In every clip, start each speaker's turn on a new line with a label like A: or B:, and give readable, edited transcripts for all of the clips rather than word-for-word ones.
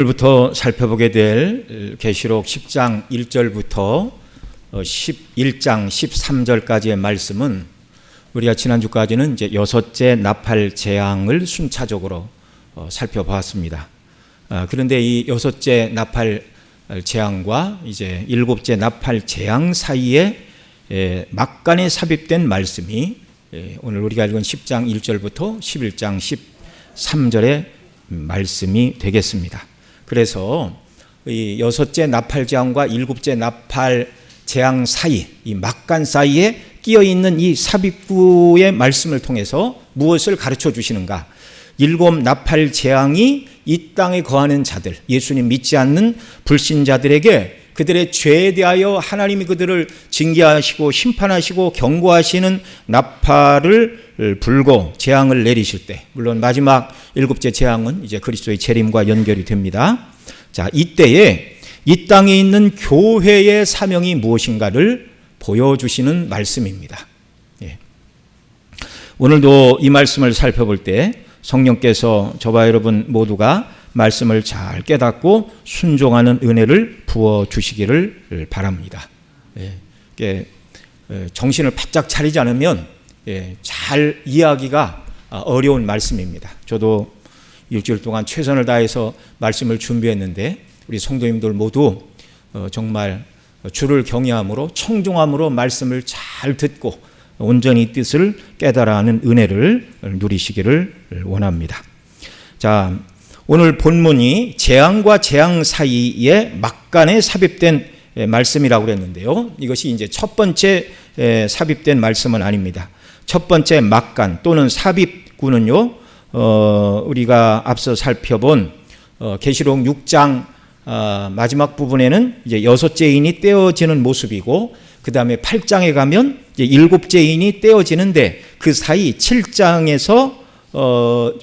A: 오늘부터 살펴보게 될 계시록 10장 1절부터 11장 13절까지의 말씀은 우리가 지난주까지는 이제 여섯째 나팔 재앙을 순차적으로 살펴보았습니다. 그런데 이 여섯째 나팔 재앙과 이제 일곱째 나팔 재앙 사이에 막간에 삽입된 말씀이 오늘 우리가 읽은 10장 1절부터 11장 13절의 말씀이 되겠습니다. 그래서 이 여섯째 나팔 재앙과 일곱째 나팔 재앙 사이, 이 막간 사이에 끼어 있는 이 삽입구의 말씀을 통해서 무엇을 가르쳐 주시는가? 일곱 나팔 재앙이 이 땅에 거하는 자들, 예수님 믿지 않는 불신자들에게 그들의 죄에 대하여 하나님이 그들을 징계하시고 심판하시고 경고하시는 나팔을 불고 재앙을 내리실 때, 물론 마지막 일곱째 재앙은 이제 그리스도의 재림과 연결이 됩니다. 자, 이때에 이 땅에 있는 교회의 사명이 무엇인가를 보여주시는 말씀입니다. 오늘도 이 말씀을 살펴볼 때 성령께서 저와 여러분 모두가 말씀을 잘 깨닫고 순종하는 은혜를 부어주시기를 바랍니다. 정신을 바짝 차리지 않으면 잘 이해하기가 어려운 말씀입니다. 저도 일주일 동안 최선을 다해서 말씀을 준비했는데 우리 성도님들 모두 정말 주를 경외함으로 청종함으로 말씀을 잘 듣고 온전히 뜻을 깨달아 하는 은혜를 누리시기를 원합니다. 자, 오늘 본문이 재앙과 재앙 사이에 막간에 삽입된 말씀이라고 그랬는데요. 이것이 이제 첫 번째 삽입된 말씀은 아닙니다. 첫 번째 막간 또는 삽입구는요, 우리가 앞서 살펴본 계시록 6장 마지막 부분에는 이제 여섯째 인이 떼어지는 모습이고, 그 다음에 8장에 가면 이제 일곱째 인이 떼어지는데, 그 사이 7장에서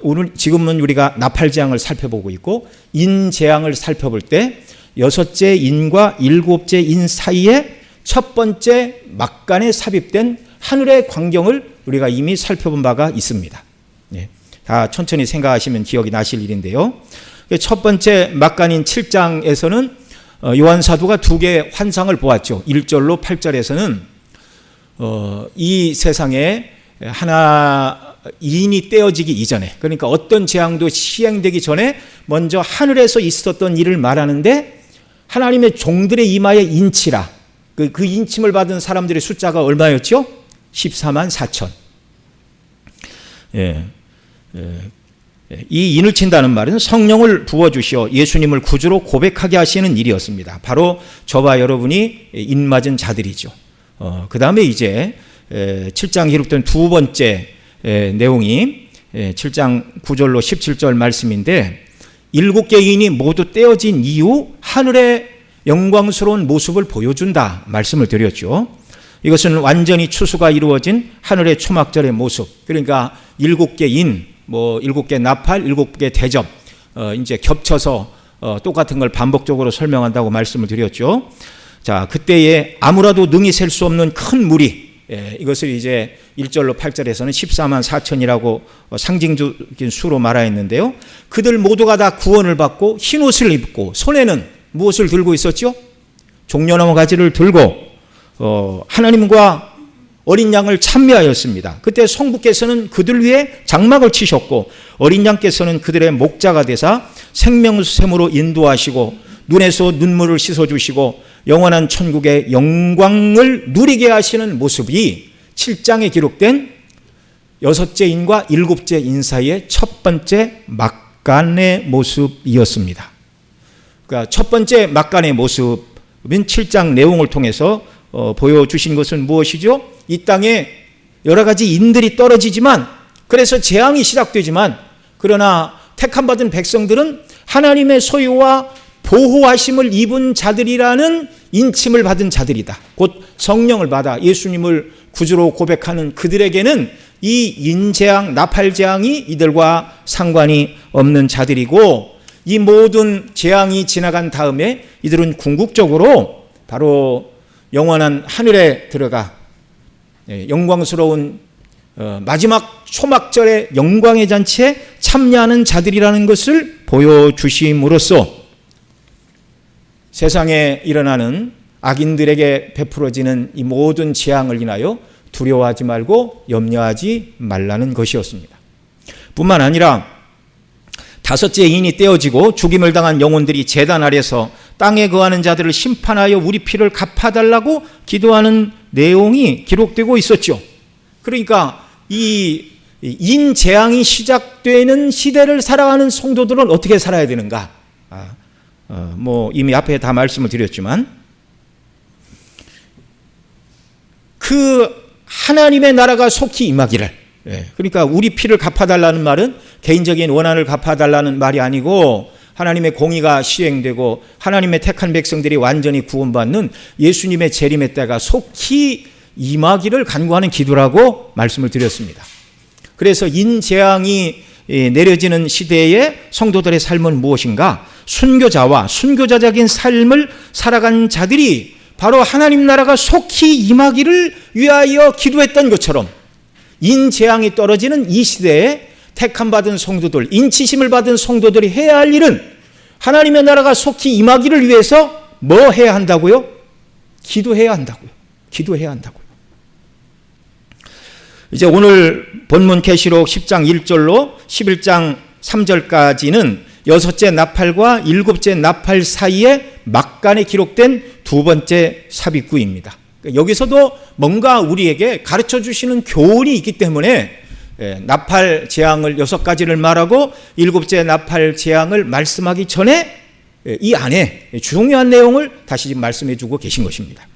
A: 오늘 지금은 우리가 나팔 재앙을 살펴보고 있고 인 재앙을 살펴볼 때 여섯째 인과 일곱째 인 사이에 첫 번째 막간에 삽입된 하늘의 광경을 우리가 이미 살펴본 바가 있습니다. 다 천천히 생각하시면 기억이 나실 일인데요. 첫 번째 막간인 7장에서는 요한 사도가 두 개의 환상을 보았죠. 1절로 8절에서는 이 세상에 하나 인이 떼어지기 이전에, 그러니까 어떤 재앙도 시행되기 전에 먼저 하늘에서 있었던 일을 말하는데, 하나님의 종들의 이마에 인치라, 그 인침을 받은 사람들의 숫자가 얼마였죠? 14만 4천. 이 인을 친다는 말은 성령을 부어주시어 예수님을 구주로 고백하게 하시는 일이었습니다. 바로 저와 여러분이 인 맞은 자들이죠. 그 다음에 이제 7장 기록된 두 번째 내용이 7장 9절로 17절 말씀인데, 일곱 개의 인이 모두 떼어진 이후 하늘의 영광스러운 모습을 보여준다 말씀을 드렸죠. 이것은 완전히 추수가 이루어진 하늘의 초막절의 모습, 그러니까 일곱 개 인, 일곱 개 나팔, 일곱 개 대접, 이제 겹쳐서 똑같은 걸 반복적으로 설명한다고 말씀을 드렸죠. 자, 그때에 아무라도 능히 셀 수 없는 큰 무리, 이것을 이제 1절로 8절에서는 14만 4천이라고 상징적인 수로 말하였는데요. 그들 모두가 다 구원을 받고 흰 옷을 입고 손에는 무엇을 들고 있었죠? 종려나무 가지를 들고 하나님과 어린 양을 찬미하였습니다. 그때 성부께서는 그들 위에 장막을 치셨고 어린 양께서는 그들의 목자가 되사 생명샘으로 인도하시고 눈에서 눈물을 씻어주시고 영원한 천국의 영광을 누리게 하시는 모습이 7장에 기록된 여섯째 인과 일곱째 인 사이의 첫 번째 막간의 모습이었습니다. 그러니까 첫 번째 막간의 모습은 7장 내용을 통해서 보여주신 것은 무엇이죠? 이 땅에 여러 가지 인들이 떨어지지만, 그래서 재앙이 시작되지만, 그러나 택함 받은 백성들은 하나님의 소유와 보호하심을 입은 자들이라는 인침을 받은 자들이다. 곧 성령을 받아 예수님을 구주로 고백하는 그들에게는 이 인재앙, 나팔재앙이 이들과 상관이 없는 자들이고, 이 모든 재앙이 지나간 다음에 이들은 궁극적으로 바로 영원한 하늘에 들어가 영광스러운 마지막 초막절의 영광의 잔치에 참여하는 자들이라는 것을 보여주심으로써 세상에 일어나는 악인들에게 베풀어지는 이 모든 재앙을 인하여 두려워하지 말고 염려하지 말라는 것이었습니다. 뿐만 아니라 다섯째 인이 떼어지고 죽임을 당한 영혼들이 제단 아래서 땅에 거하는 자들을 심판하여 우리 피를 갚아달라고 기도하는 내용이 기록되고 있었죠. 그러니까 이 인재앙이 시작되는 시대를 살아가는 성도들은 어떻게 살아야 되는가? 이미 앞에 다 말씀을 드렸지만 그 하나님의 나라가 속히 임하기를, 그러니까 우리 피를 갚아달라는 말은 개인적인 원한을 갚아달라는 말이 아니고 하나님의 공의가 시행되고 하나님의 택한 백성들이 완전히 구원받는 예수님의 재림의 때가 속히 임하기를 간구하는 기도라고 말씀을 드렸습니다. 그래서 인재앙이 내려지는 시대에 성도들의 삶은 무엇인가? 순교자와 순교자적인 삶을 살아간 자들이 바로 하나님 나라가 속히 임하기를 위하여 기도했던 것처럼 인재앙이 떨어지는 이 시대에 택함받은 성도들, 인치심을 받은 성도들이 해야 할 일은 하나님의 나라가 속히 임하기를 위해서 뭐 해야 한다고요? 기도해야 한다고요. 기도해야 한다고요. 이제 오늘 본문 계시록 10장 1절로 11장 3절까지는 여섯째 나팔과 일곱째 나팔 사이에 막간에 기록된 두 번째 삽입구입니다. 여기서도 뭔가 우리에게 가르쳐 주시는 교훈이 있기 때문에 나팔 재앙을 6가지를 말하고 일곱째 나팔 재앙을 말씀하기 전에 이 안에 중요한 내용을 다시 말씀해 주고 계신 것입니다.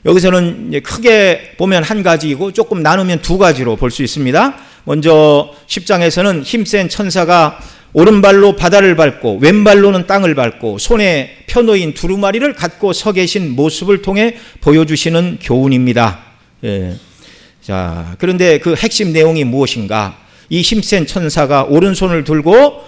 A: 여기서는 크게 보면 한 가지이고 조금 나누면 두 가지로 볼 수 있습니다. 먼저 10장에서는 힘센 천사가 오른발로 바다를 밟고 왼발로는 땅을 밟고 손에 펴놓인 두루마리를 갖고 서 계신 모습을 통해 보여주시는 교훈입니다. 자, 그런데 그 핵심 내용이 무엇인가? 이 힘센 천사가 오른손을 들고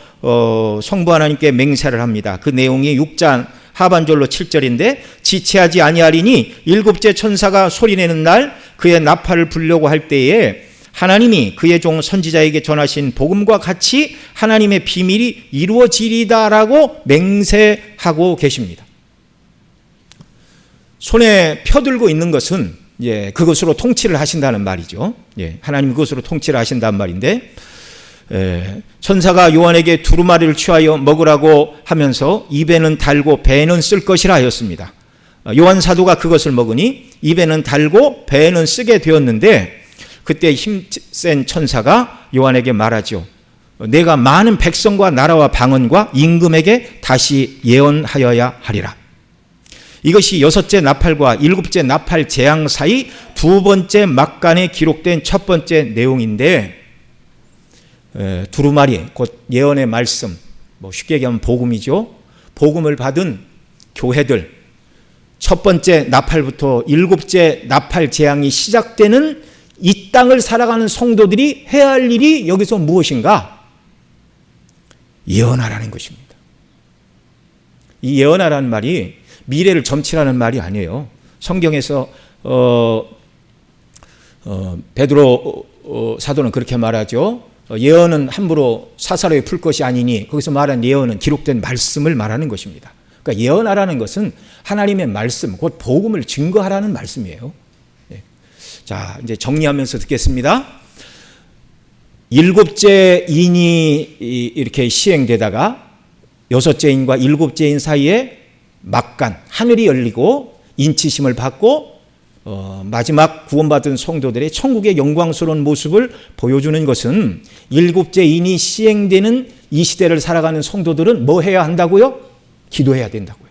A: 성부 하나님께 맹세를 합니다. 그 내용이 6장 하반절로 7절인데 지체하지 아니하리니 일곱째 천사가 소리내는 날 그의 나팔을 불려고 할 때에 하나님이 그의 종 선지자에게 전하신 복음과 같이 하나님의 비밀이 이루어지리다라고 맹세하고 계십니다. 손에 펴들고 있는 것은 그것으로 통치를 하신다는 말이죠. 하나님 그것으로 통치를 하신다는 말인데 천사가 요한에게 두루마리를 취하여 먹으라고 하면서 입에는 달고 배에는 쓸 것이라 하였습니다. 요한 사도가 그것을 먹으니 입에는 달고 배에는 쓰게 되었는데 그때 힘센 천사가 요한에게 말하죠. 내가 많은 백성과 나라와 방언과 임금에게 다시 예언하여야 하리라. 이것이 여섯째 나팔과 일곱째 나팔 재앙 사이 두 번째 막간에 기록된 첫 번째 내용인데 두루마리 곧 예언의 말씀, 쉽게 얘기하면 복음이죠. 복음을 받은 교회들 첫 번째 나팔부터 일곱째 나팔 재앙이 시작되는 이 땅을 살아가는 성도들이 해야 할 일이 여기서 무엇인가? 예언하라는 것입니다. 이 예언하라는 말이 미래를 점치라는 말이 아니에요. 성경에서 베드로 사도는 그렇게 말하죠. 예언은 함부로 사사로이 풀 것이 아니니 거기서 말한 예언은 기록된 말씀을 말하는 것입니다. 그러니까 예언하라는 것은 하나님의 말씀, 곧 복음을 증거하라는 말씀이에요. 자, 이제 정리하면서 듣겠습니다. 일곱째 인이 이렇게 시행되다가 여섯째 인과 일곱째 인 사이에 막간, 하늘이 열리고 인치심을 받고 마지막 구원받은 성도들의 천국의 영광스러운 모습을 보여주는 것은 일곱째 인이 시행되는 이 시대를 살아가는 성도들은 뭐 해야 한다고요? 기도해야 된다고요.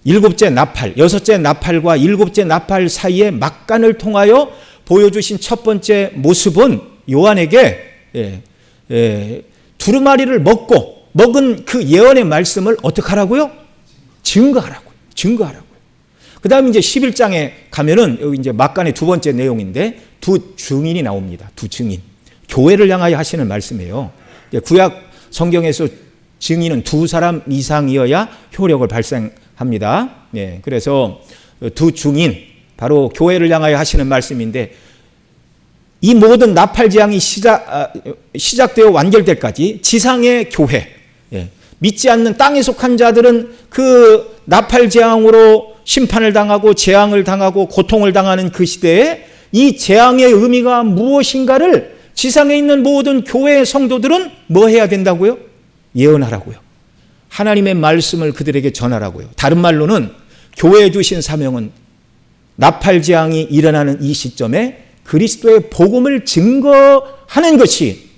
A: 일곱째 나팔, 여섯째 나팔과 일곱째 나팔 사이의 막간을 통하여 보여주신 첫 번째 모습은 요한에게 두루마리를 먹은 그 예언의 말씀을 어떻게 하라고요? 증거하라고요. 그 다음에 이제 11장에 가면은 여기 이제 막간의 두 번째 내용인데 두 증인이 나옵니다. 두 증인. 교회를 향하여 하시는 말씀이에요. 구약 성경에서 증인은 두 사람 이상이어야 효력을 발생합니다. 그래서 두 증인, 바로 교회를 향하여 하시는 말씀인데 이 모든 나팔 재앙이 시작되어 완결될 때까지 지상의 교회, 믿지 않는 땅에 속한 자들은 그 나팔 재앙으로 심판을 당하고 재앙을 당하고 고통을 당하는 그 시대에 이 재앙의 의미가 무엇인가를 지상에 있는 모든 교회의 성도들은 뭐 해야 된다고요? 예언하라고요. 하나님의 말씀을 그들에게 전하라고요. 다른 말로는 교회에 주신 사명은 나팔 재앙이 일어나는 이 시점에 그리스도의 복음을 증거하는 것이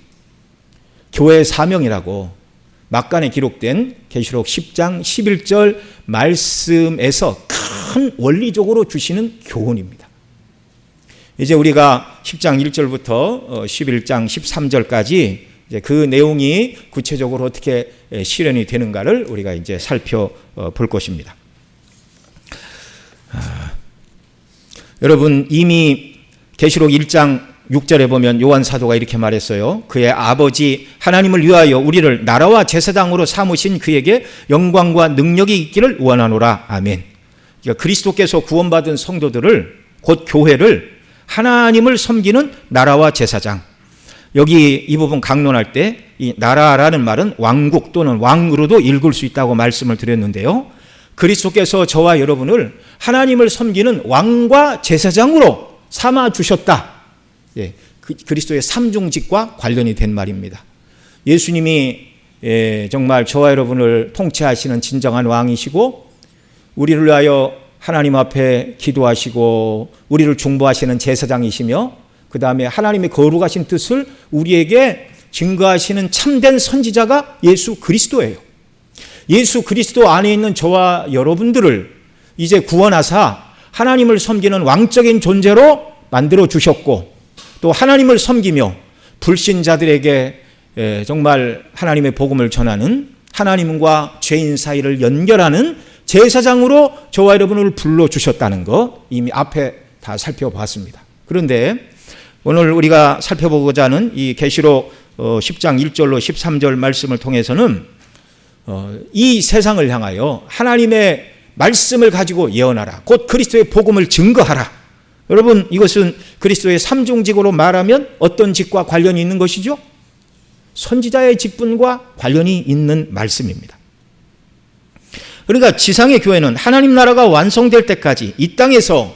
A: 교회의 사명이라고 막간에 기록된 계시록 10장 11절 말씀에서 큰 원리적으로 주시는 교훈입니다. 이제 우리가 10장 1절부터 11장 13절까지 이제 그 내용이 구체적으로 어떻게 실현이 되는가를 우리가 이제 살펴볼 것입니다. 여러분, 이미 계시록 1장 6절에 보면 요한 사도가 이렇게 말했어요. 그의 아버지 하나님을 위하여 우리를 나라와 제사장으로 삼으신 그에게 영광과 능력이 있기를 원하노라. 아멘. 그러니까 그리스도께서 구원받은 성도들을, 곧 교회를 하나님을 섬기는 나라와 제사장. 여기 이 부분 강론할 때 이 나라라는 말은 왕국 또는 왕으로도 읽을 수 있다고 말씀을 드렸는데요. 그리스도께서 저와 여러분을 하나님을 섬기는 왕과 제사장으로 삼아 주셨다. 예, 그리스도의 삼중직과 관련이 된 말입니다. 예수님이 정말 저와 여러분을 통치하시는 진정한 왕이시고 우리를 위하여 하나님 앞에 기도하시고 우리를 중보하시는 제사장이시며 그 다음에 하나님의 거룩하신 뜻을 우리에게 증거하시는 참된 선지자가 예수 그리스도예요. 예수 그리스도 안에 있는 저와 여러분들을 이제 구원하사 하나님을 섬기는 왕적인 존재로 만들어 주셨고 또 하나님을 섬기며 불신자들에게 정말 하나님의 복음을 전하는 하나님과 죄인 사이를 연결하는 제사장으로 저와 여러분을 불러주셨다는 것 이미 앞에 다 살펴봤습니다. 그런데 오늘 우리가 살펴보고자 하는 이 계시록 10장 1절로 13절 말씀을 통해서는 이 세상을 향하여 하나님의 말씀을 가지고 예언하라. 곧 그리스도의 복음을 증거하라. 여러분, 이것은 그리스도의 삼중직으로 말하면 어떤 직과 관련이 있는 것이죠? 선지자의 직분과 관련이 있는 말씀입니다. 그러니까 지상의 교회는 하나님 나라가 완성될 때까지 이 땅에서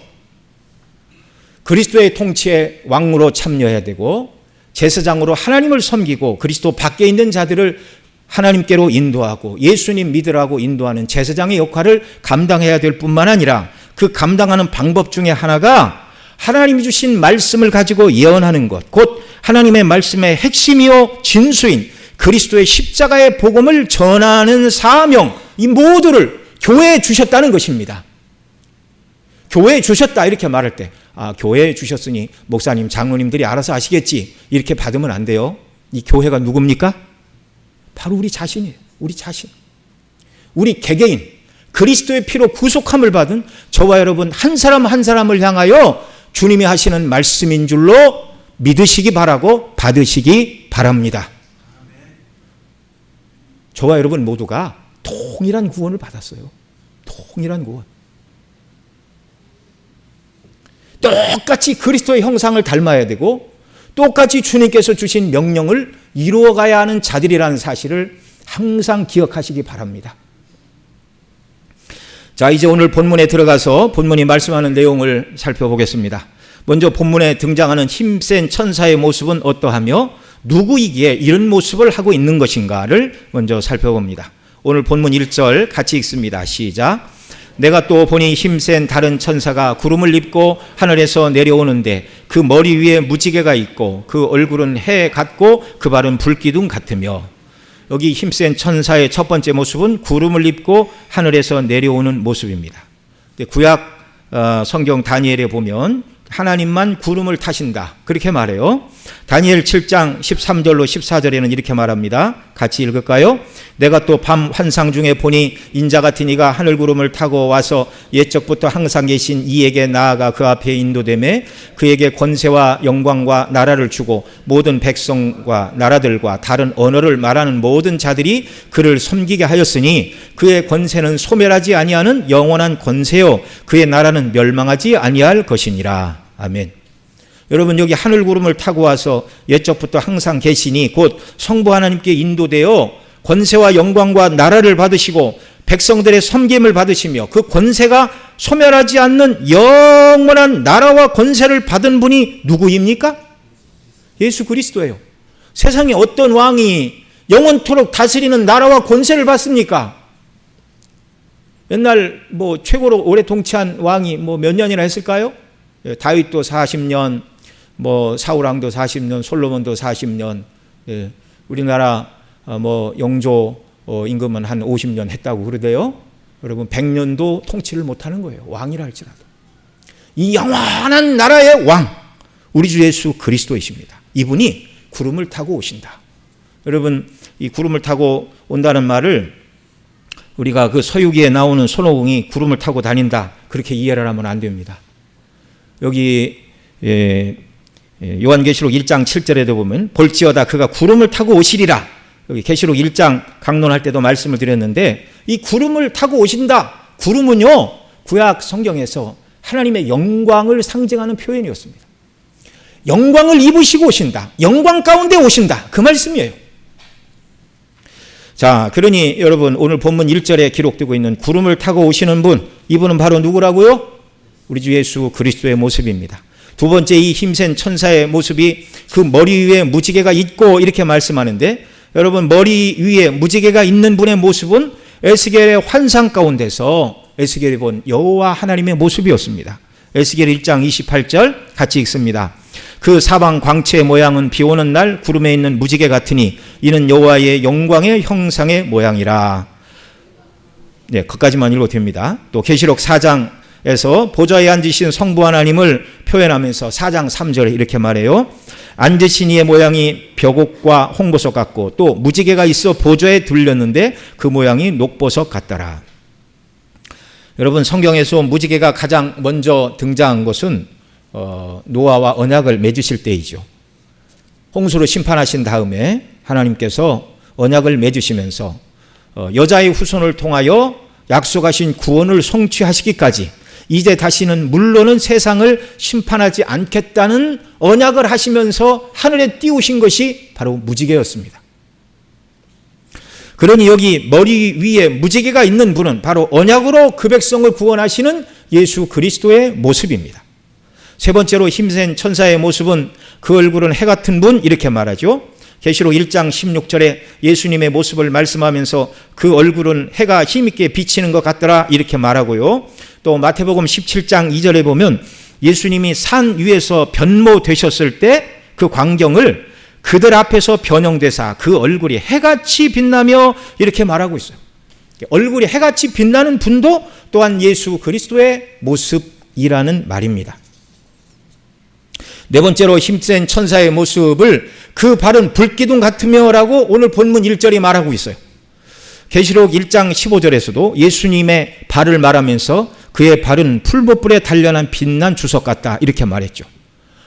A: 그리스도의 통치의 왕으로 참여해야 되고 제사장으로 하나님을 섬기고 그리스도 밖에 있는 자들을 하나님께로 인도하고 예수님 믿으라고 인도하는 제사장의 역할을 감당해야 될 뿐만 아니라 그 감당하는 방법 중에 하나가 하나님이 주신 말씀을 가지고 예언하는 것, 곧 하나님의 말씀의 핵심이요 진수인 그리스도의 십자가의 복음을 전하는 사명, 이 모두를 교회에 주셨다는 것입니다. 교회에 주셨다 이렇게 말할 때 교회에 주셨으니 목사님, 장로님들이 알아서 하시겠지 이렇게 받으면 안 돼요. 이 교회가 누굽니까? 바로 우리 자신이에요. 우리 자신. 우리 개개인 그리스도의 피로 구속함을 받은 저와 여러분 한 사람 한 사람을 향하여 주님이 하시는 말씀인 줄로 믿으시기 바라고 받으시기 바랍니다. 저와 여러분 모두가 동일한 구원을 받았어요. 동일한 구원. 똑같이 그리스도의 형상을 닮아야 되고 똑같이 주님께서 주신 명령을 이루어가야 하는 자들이라는 사실을 항상 기억하시기 바랍니다. 자, 이제 오늘 본문에 들어가서 본문이 말씀하는 내용을 살펴보겠습니다. 먼저 본문에 등장하는 힘센 천사의 모습은 어떠하며 누구이기에 이런 모습을 하고 있는 것인가를 먼저 살펴봅니다. 오늘 본문 1절 같이 읽습니다. 시작. 내가 또 보니 힘센 다른 천사가 구름을 입고 하늘에서 내려오는데 그 머리 위에 무지개가 있고 그 얼굴은 해 같고 그 발은 불기둥 같으며. 여기 힘센 천사의 첫 번째 모습은 구름을 입고 하늘에서 내려오는 모습입니다. 구약 성경 다니엘에 보면 하나님만 구름을 타신다 그렇게 말해요. 다니엘 7장 13절로 14절에는 이렇게 말합니다. 같이 읽을까요? 내가 또 밤 환상 중에 보니 인자 같은 이가 하늘 구름을 타고 와서 옛적부터 항상 계신 이에게 나아가 그 앞에 인도되매 그에게 권세와 영광과 나라를 주고 모든 백성과 나라들과 다른 언어를 말하는 모든 자들이 그를 섬기게 하였으니 그의 권세는 소멸하지 아니하는 영원한 권세요 그의 나라는 멸망하지 아니할 것이니라. 아멘. 여러분, 여기 하늘 구름을 타고 와서 옛적부터 항상 계시니 곧 성부 하나님께 인도되어 권세와 영광과 나라를 받으시고 백성들의 섬김을 받으시며 그 권세가 소멸하지 않는 영원한 나라와 권세를 받은 분이 누구입니까? 예수 그리스도예요. 세상에 어떤 왕이 영원토록 다스리는 나라와 권세를 받습니까? 옛날 최고로 오래 통치한 왕이 몇 년이나 했을까요? 다윗도 40년, 사울왕도 40년, 솔로몬도 40년, 우리나라 영조 임금은 한 50년 했다고 그러대요. 여러분 100년도 통치를 못하는 거예요. 왕이라 할지라도. 이 영원한 나라의 왕, 우리 주 예수 그리스도이십니다. 이분이 구름을 타고 오신다. 여러분 이 구름을 타고 온다는 말을 우리가 그 서유기에 나오는 손오공이 구름을 타고 다닌다 그렇게 이해를 하면 안 됩니다. 여기 요한계시록 1장 7절에도 보면 볼지어다 그가 구름을 타고 오시리라. 여기 계시록 1장 강론할 때도 말씀을 드렸는데 이 구름을 타고 오신다. 구름은요 구약 성경에서 하나님의 영광을 상징하는 표현이었습니다. 영광을 입으시고 오신다. 영광 가운데 오신다. 그 말씀이에요. 자, 그러니 여러분 오늘 본문 1절에 기록되고 있는 구름을 타고 오시는 분, 이분은 바로 누구라고요? 우리 주 예수 그리스도의 모습입니다. 두 번째 이 힘센 천사의 모습이 그 머리 위에 무지개가 있고 이렇게 말씀하는데 여러분 머리 위에 무지개가 있는 분의 모습은 에스겔의 환상 가운데서 에스겔이 본 여호와 하나님의 모습이었습니다. 에스겔 1장 28절 같이 읽습니다. 그 사방 광채의 모양은 비 오는 날 구름에 있는 무지개 같으니 이는 여호와의 영광의 형상의 모양이라. 네, 거기까지만 읽어도 됩니다. 또 계시록 4장에서 보좌에 앉으신 성부 하나님을 표현하면서 4장 3절에 이렇게 말해요. 앉으신 이의 모양이 벽옥과 홍보석 같고 또 무지개가 있어 보좌에 둘렸는데 그 모양이 녹보석 같더라. 여러분 성경에서 무지개가 가장 먼저 등장한 것은 노아와 언약을 맺으실 때이죠. 홍수로 심판하신 다음에 하나님께서 언약을 맺으시면서 여자의 후손을 통하여 약속하신 구원을 성취하시기까지 이제 다시는 물로는 세상을 심판하지 않겠다는 언약을 하시면서 하늘에 띄우신 것이 바로 무지개였습니다. 그러니 여기 머리 위에 무지개가 있는 분은 바로 언약으로 그 백성을 구원하시는 예수 그리스도의 모습입니다. 세 번째로 힘센 천사의 모습은 그 얼굴은 해 같은 분 이렇게 말하죠. 계시록 1장 16절에 예수님의 모습을 말씀하면서 그 얼굴은 해가 힘있게 비치는 것 같더라 이렇게 말하고요. 또 마태복음 17장 2절에 보면 예수님이 산 위에서 변모되셨을 때 그 광경을 그들 앞에서 변형되사 그 얼굴이 해같이 빛나며 이렇게 말하고 있어요. 얼굴이 해같이 빛나는 분도 또한 예수 그리스도의 모습이라는 말입니다. 네 번째로 힘센 천사의 모습을 그 발은 불기둥 같으며 라고 오늘 본문 1절이 말하고 있어요. 계시록 1장 15절에서도 예수님의 발을 말하면서 그의 발은 풀무불에 단련한 빛난 주석 같다 이렇게 말했죠.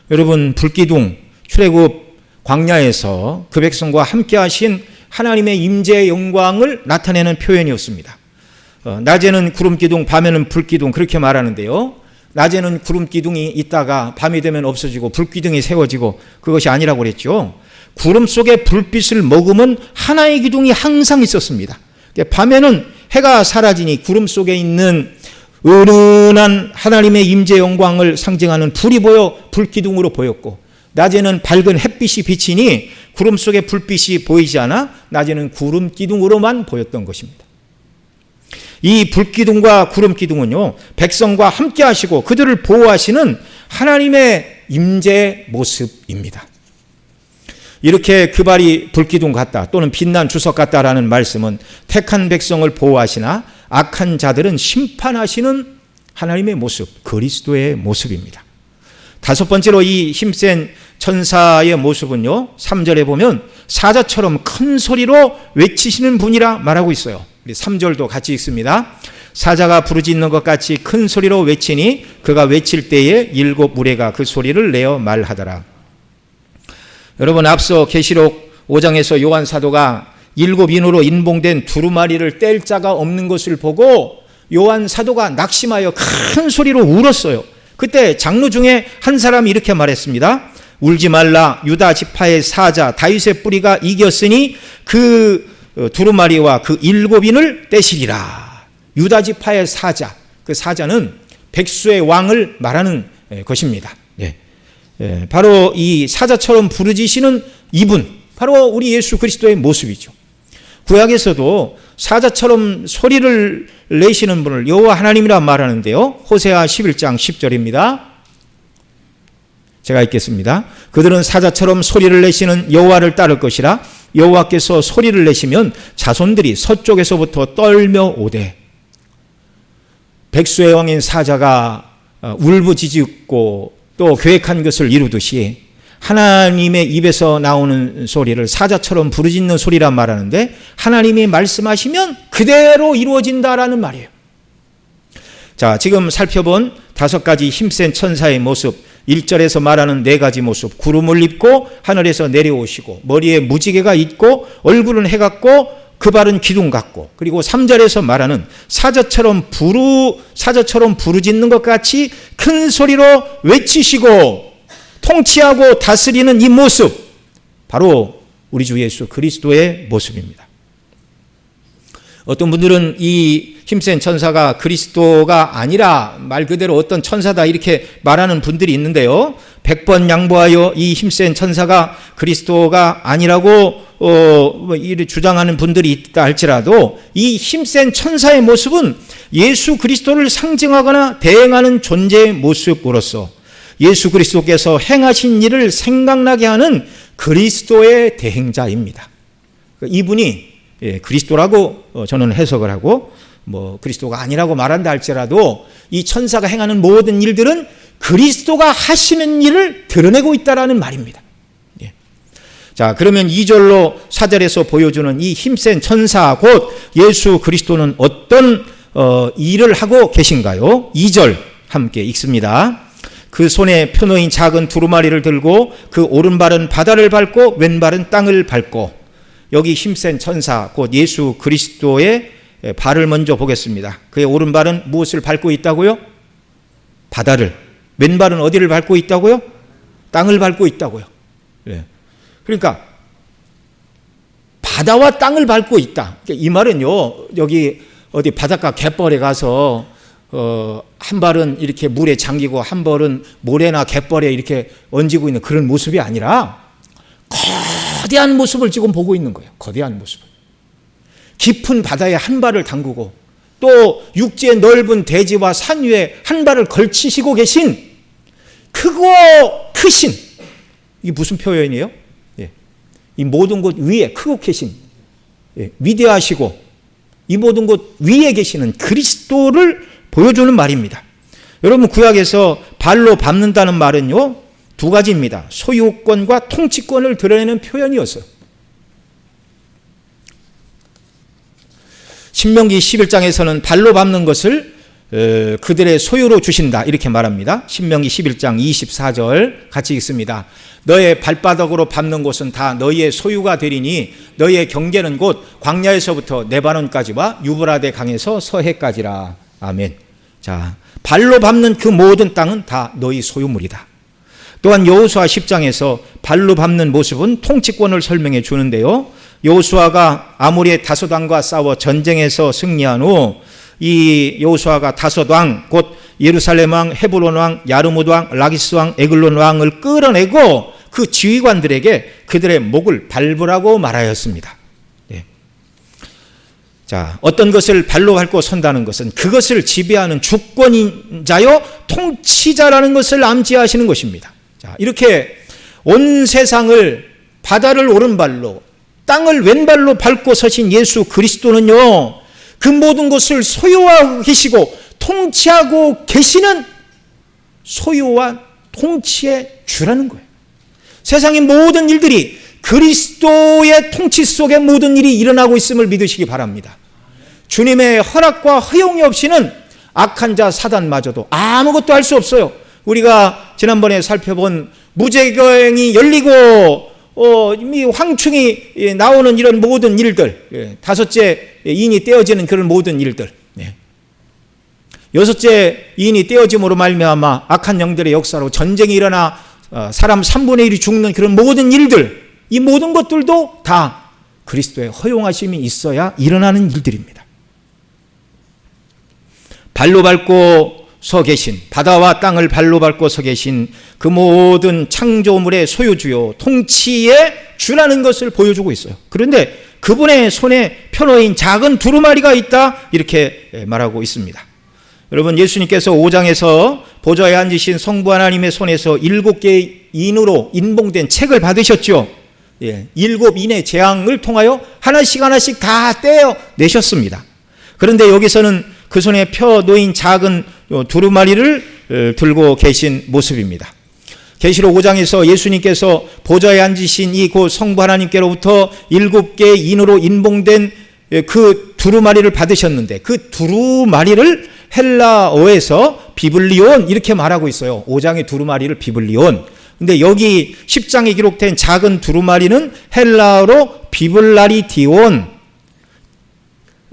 A: 여러분 불기둥 출애굽 광야에서 그 백성과 함께 하신 하나님의 임재의 영광을 나타내는 표현이었습니다. 낮에는 구름기둥 밤에는 불기둥 그렇게 말하는데요. 낮에는 구름기둥이 있다가 밤이 되면 없어지고 불기둥이 세워지고 그것이 아니라고 그랬죠. 구름 속에 불빛을 머금은 하나의 기둥이 항상 있었습니다. 밤에는 해가 사라지니 구름 속에 있는 은은한 하나님의 임재 영광을 상징하는 불이 보여 불기둥으로 보였고 낮에는 밝은 햇빛이 비치니 구름 속에 불빛이 보이지 않아 낮에는 구름기둥으로만 보였던 것입니다. 이 불기둥과 구름기둥은요 백성과 함께 하시고 그들을 보호하시는 하나님의 임재의 모습입니다. 이렇게 그 발이 불기둥 같다 또는 빛난 주석 같다라는 말씀은 택한 백성을 보호하시나 악한 자들은 심판하시는 하나님의 모습, 그리스도의 모습입니다. 다섯 번째로 이 힘센 천사의 모습은요 3절에 보면 사자처럼 큰 소리로 외치시는 분이라 말하고 있어요. 우리 3절도 같이 읽습니다. 사자가 부르짖는 것 같이 큰 소리로 외치니 그가 외칠 때에 7 무리가 그 소리를 내어 말하더라. 여러분 앞서 계시록 5장에서 요한 사도가 7 인으로 인봉된 두루마리를 뗄 자가 없는 것을 보고 요한 사도가 낙심하여 큰 소리로 울었어요. 그때 장로 중에 한 사람이 이렇게 말했습니다. 울지 말라. 유다 지파의 사자 다윗의 뿌리가 이겼으니 그 두루마리와 그 7인을 떼시리라. 유다 지파의 사자, 그 사자는 백수의 왕을 말하는 것입니다. 바로 이 사자처럼 부르짖으시는 이분, 바로 우리 예수 그리스도의 모습이죠. 구약에서도 사자처럼 소리를 내시는 분을 여호와 하나님이라 말하는데요. 호세아 11장 10절입니다. 제가 읽겠습니다. 그들은 사자처럼 소리를 내시는 여호와를 따를 것이라. 여호와께서 소리를 내시면 자손들이 서쪽에서부터 떨며 오되. 백수의 왕인 사자가 울부짖고 또 계획한 것을 이루듯이 하나님의 입에서 나오는 소리를 사자처럼 부르짖는 소리란 말하는데, 하나님이 말씀하시면 그대로 이루어진다라는 말이에요. 자, 지금 살펴본 5가지 힘센 천사의 모습, 1절에서 말하는 4가지 모습, 구름을 입고 하늘에서 내려오시고 머리에 무지개가 있고 얼굴은 해 같고 그 발은 기둥 같고, 그리고 3절에서 말하는 사자처럼 부르짖는 것 같이 큰 소리로 외치시고 통치하고 다스리는 이 모습, 바로 우리 주 예수 그리스도의 모습입니다. 어떤 분들은 이 힘센 천사가 그리스도가 아니라 말 그대로 어떤 천사다 이렇게 말하는 분들이 있는데요. 100번 양보하여 이 힘센 천사가 그리스도가 아니라고 주장하는 분들이 있다 할지라도, 이 힘센 천사의 모습은 예수 그리스도를 상징하거나 대행하는 존재의 모습으로서 예수 그리스도께서 행하신 일을 생각나게 하는 그리스도의 대행자입니다. 이분이 그리스도라고 저는 해석을 하고, 그리스도가 아니라고 말한다 할지라도 이 천사가 행하는 모든 일들은 그리스도가 하시는 일을 드러내고 있다라는 말입니다. 자, 그러면 2절로 4절에서 보여주는 이 힘센 천사 곧 예수 그리스도는 어떤 일을 하고 계신가요? 2절 함께 읽습니다. 그 손에 펴놓인 작은 두루마리를 들고 그 오른발은 바다를 밟고 왼발은 땅을 밟고. 여기 힘센 천사 곧 예수 그리스도의 발을 먼저 보겠습니다. 그의 오른발은 무엇을 밟고 있다고요? 바다를. 왼발은 어디를 밟고 있다고요? 땅을 밟고 있다고요. 그러니까 바다와 땅을 밟고 있다. 이 말은요, 여기 어디 바닷가 갯벌에 가서 한 발은 이렇게 물에 잠기고 한 발은 모래나 갯벌에 이렇게 얹고 있는 그런 모습이 아니라 거대한 모습을 지금 보고 있는 거예요. 거대한 모습을. 깊은 바다에 한 발을 담그고 또 육지의 넓은 대지와 산 위에 한 발을 걸치시고 계신 크고 크신, 이게 무슨 표현이에요? 이 모든 곳 위에 크고 계신, 위대하시고 이 모든 곳 위에 계시는 그리스도를 보여주는 말입니다. 여러분, 구약에서 발로 밟는다는 말은요 2가지입니다. 소유권과 통치권을 드러내는 표현이었어요. 신명기 11장에서는 발로 밟는 것을 그들의 소유로 주신다 이렇게 말합니다. 신명기 11장 24절 같이 읽습니다. 너의 발바닥으로 밟는 곳은 다 너희의 소유가 되리니 너희의 경계는 곧 광야에서부터 레바논까지와 유브라데 강에서 서해까지라. 아멘. 자, 발로 밟는 그 모든 땅은 다 너희 소유물이다. 또한 여호수아 10장에서 발로 밟는 모습은 통치권을 설명해 주는데요. 여호수아가 아모리의 다섯 왕과 싸워 전쟁에서 승리한 후 이 여호수아가 다섯 왕 곧 예루살렘 왕, 헤브론 왕, 야르뭇 왕, 라기스 왕, 에글론 왕을 끌어내고 그 지휘관들에게 그들의 목을 밟으라고 말하였습니다. 자, 어떤 것을 발로 밟고 선다는 것은 그것을 지배하는 주권자요 통치자라는 것을 암시하시는 것입니다. 자, 이렇게 온 세상을 바다를 오른발로 땅을 왼발로 밟고 서신 예수 그리스도는요 그 모든 것을 소유하고 계시고 통치하고 계시는 소유와 통치의 주라는 거예요. 세상의 모든 일들이 그리스도의 통치 속에 모든 일이 일어나고 있음을 믿으시기 바랍니다. 주님의 허락과 허용이 없이는 악한 자 사단마저도 아무것도 할 수 없어요. 우리가 지난번에 살펴본 무제경이 열리고 황충이 나오는 이런 모든 일들, 5째 인이 떼어지는 그런 모든 일들, 6째 인이 떼어짐으로 말미암아 악한 영들의 역사로 전쟁이 일어나 사람 3분의 1이 죽는 그런 모든 일들, 이 모든 것들도 다 그리스도의 허용하심이 있어야 일어나는 일들입니다. 발로 밟고 서 계신, 바다와 땅을 발로 밟고 서 계신 그 모든 창조물의 소유주요 통치의 주라는 것을 보여주고 있어요. 그런데 그분의 손에 펴놓인 작은 두루마리가 있다, 이렇게 말하고 있습니다. 여러분, 예수님께서 5장에서 보좌에 앉으신 성부 하나님의 손에서 7개의 인으로 인봉된 책을 받으셨죠. 7인의 재앙을 통하여 하나씩 다 떼어 내셨습니다. 그런데 여기서는 그 손에 펴 놓인 작은 두루마리를 들고 계신 모습입니다. 계시록 5장에서 예수님께서 보좌에 앉으신 이 곧 성부 하나님께로부터 7개의 인으로 인봉된 그 두루마리를 받으셨는데, 그 두루마리를 헬라어에서 비블리온 이렇게 말하고 있어요. 5장의 두루마리를 비블리온. 근데 여기 10장에 기록된 작은 두루마리는 헬라어로 비블라리디온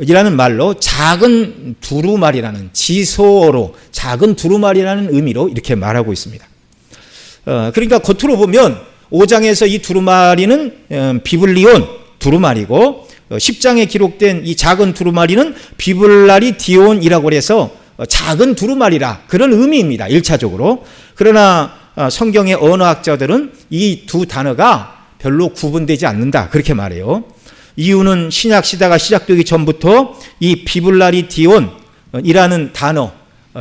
A: 이라는 말로 작은 두루마리라는, 지소어로 작은 두루마리라는 의미로 이렇게 말하고 있습니다. 그러니까 겉으로 보면 5장에서 이 두루마리는 비블리온 두루마리고, 10장에 기록된 이 작은 두루마리는 비블라리디온이라고 해서 작은 두루마리라, 그런 의미입니다, 1차적으로. 그러나 성경의 언어학자들은 이 두 단어가 별로 구분되지 않는다, 그렇게 말해요. 이유는 신약 시대가 시작되기 전부터 이 비블라리디온이라는 단어,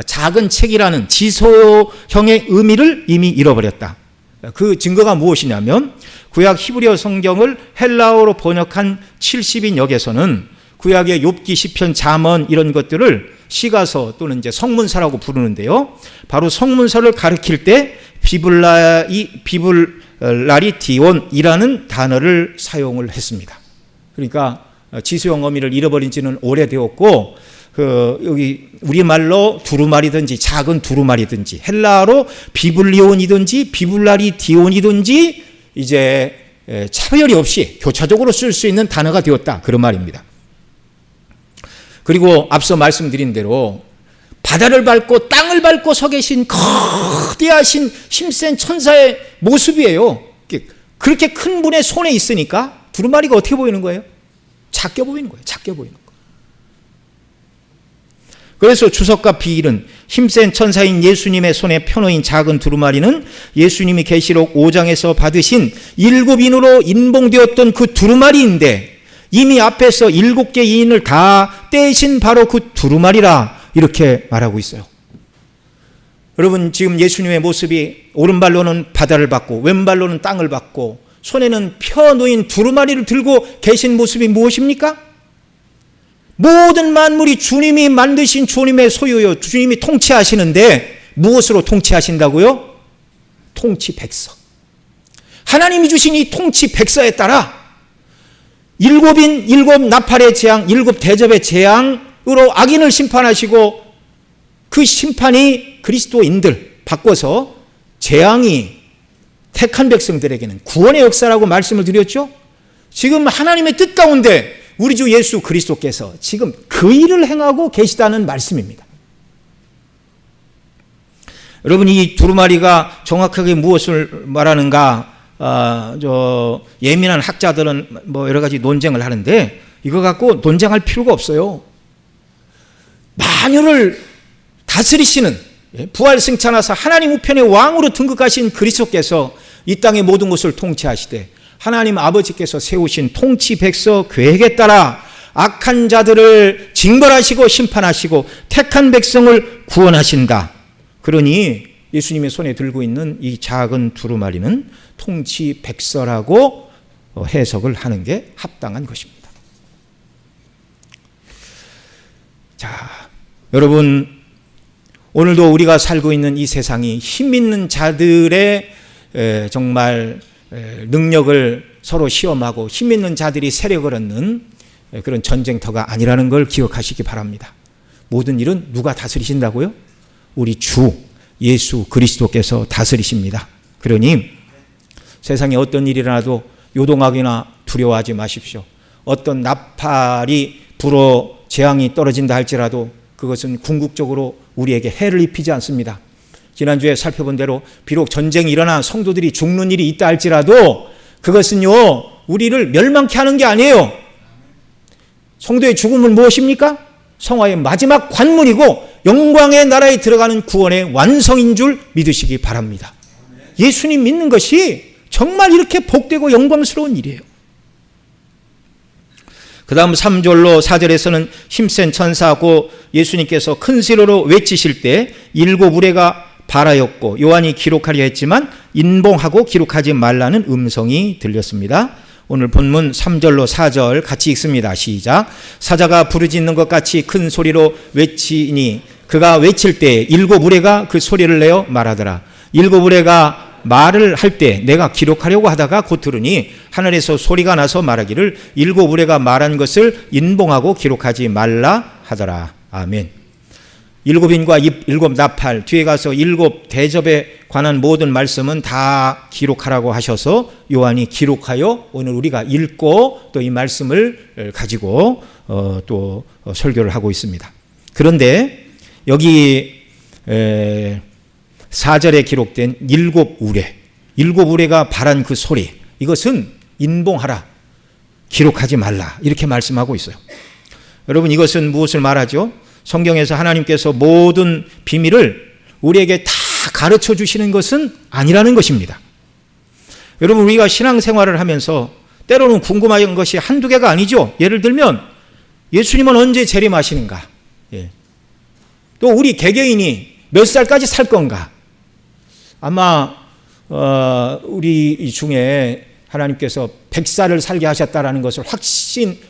A: 작은 책이라는 지소형의 의미를 이미 잃어버렸다. 그 증거가 무엇이냐면, 구약 히브리어 성경을 헬라어로 번역한 70인역에서는 구약의 욥기, 시편, 잠언 이런 것들을 시가서 또는 이제 성문서라고 부르는데요. 바로 성문서를 가리킬 때 비블라리디온이라는 단어를 사용을 했습니다. 그러니까 지소형 의미를 잃어버린 지는 오래되었고, 여기 우리말로 두루마리든지 작은 두루마리든지 헬라어로 비블리온이든지 비블라리디온이든지 이제 차별이 없이 교차적으로 쓸 수 있는 단어가 되었다, 그런 말입니다. 그리고 앞서 말씀드린 대로 바다를 밟고 땅을 밟고 서 계신 거대하신 힘센 천사의 모습이에요. 그렇게 큰 분의 손에 있으니까 두루마리가 어떻게 보이는 거예요? 작게 보이는 거예요. 작게 보이는 거예요. 그래서 주석과 비일은 힘센 천사인 예수님의 손에 펴놓인 작은 두루마리는 예수님이 계시록 5장에서 받으신 7인으로 인봉되었던 그 두루마리인데, 이미 앞에서 7개 인을 다 떼신 바로 그 두루마리라, 이렇게 말하고 있어요. 여러분, 지금 예수님의 모습이 오른발로는 바다를 받고 왼발로는 땅을 받고 손에는 펴놓인 두루마리를 들고 계신 모습이 무엇입니까? 모든 만물이 주님이 만드신 주님의 소유요, 주님이 통치하시는데 무엇으로 통치하신다고요? 통치 백서. 하나님이 주신 이 통치 백서에 따라 7인 7 나팔의 재앙, 7 대접의 재앙으로 악인을 심판하시고, 그 심판이 그리스도인들 바꿔서 재앙이 택한 백성들에게는 구원의 역사라고 말씀을 드렸죠. 지금 하나님의 뜻 가운데 우리 주 예수 그리스도께서 지금 그 일을 행하고 계시다는 말씀입니다. 여러분, 이 두루마리가 정확하게 무엇을 말하는가, 예민한 학자들은 뭐 여러 가지 논쟁을 하는데, 이거 갖고 논쟁할 필요가 없어요. 만유를 다스리시는, 부활 승천하사 하나님 우편의 왕으로 등극하신 그리스도께서 이 땅의 모든 것을 통치하시되, 하나님 아버지께서 세우신 통치 백서 계획에 따라 악한 자들을 징벌하시고 심판하시고 택한 백성을 구원하신다. 그러니 예수님의 손에 들고 있는 이 작은 두루마리는 통치 백서라고 해석을 하는 게 합당한 것입니다. 자, 여러분, 오늘도 우리가 살고 있는 이 세상이 힘 있는 자들의 정말 능력을 서로 시험하고 힘 있는 자들이 세력을 얻는 그런 전쟁터가 아니라는 걸 기억하시기 바랍니다. 모든 일은 누가 다스리신다고요? 우리 주 예수 그리스도께서 다스리십니다. 그러니 세상에 어떤 일이 일어나도 요동하거나 두려워하지 마십시오. 어떤 나팔이 불어 재앙이 떨어진다 할지라도 그것은 궁극적으로 우리에게 해를 입히지 않습니다. 지난주에 살펴본 대로 비록 전쟁이 일어나 성도들이 죽는 일이 있다 할지라도 그것은요, 우리를 멸망케 하는 게 아니에요. 성도의 죽음은 무엇입니까? 성화의 마지막 관문이고 영광의 나라에 들어가는 구원의 완성인 줄 믿으시기 바랍니다. 예수님 믿는 것이 정말 이렇게 복되고 영광스러운 일이에요. 그 다음 3절로 4절에서는 힘센 천사고 예수님께서 큰 소리로 외치실 때 7 우레가 발하였고 요한이 기록하려 했지만 인봉하고 기록하지 말라는 음성이 들렸습니다. 오늘 본문 3절로 4절 같이 읽습니다. 시작. 사자가 부르짖는 것 같이 큰 소리로 외치니 그가 외칠 때 7 우레가 그 소리를 내어 말하더라. 7 우레가 말을 할 때 내가 기록하려고 하다가 곧 들으니 하늘에서 소리가 나서 말하기를 7 우레가 말한 것을 인봉하고 기록하지 말라 하더라. 아멘. 7인과 7 나팔, 뒤에 가서 7 대접에 관한 모든 말씀은 다 기록하라고 하셔서 요한이 기록하여 오늘 우리가 읽고 또 이 말씀을 가지고 또 설교를 하고 있습니다. 그런데 여기 4절에 기록된 7 우레, 7 우레가 발한 그 소리, 이것은 인봉하라, 기록하지 말라 이렇게 말씀하고 있어요. 여러분, 이것은 무엇을 말하죠? 성경에서 하나님께서 모든 비밀을 우리에게 다 가르쳐 주시는 것은 아니라는 것입니다. 여러분, 우리가 신앙생활을 하면서 때로는 궁금한 것이 한두 개가 아니죠. 예를 들면 예수님은 언제 재림하시는가? 또 우리 개개인이 몇 살까지 살 건가? 아마 우리 중에 하나님께서 100살을 살게 하셨다라는 것을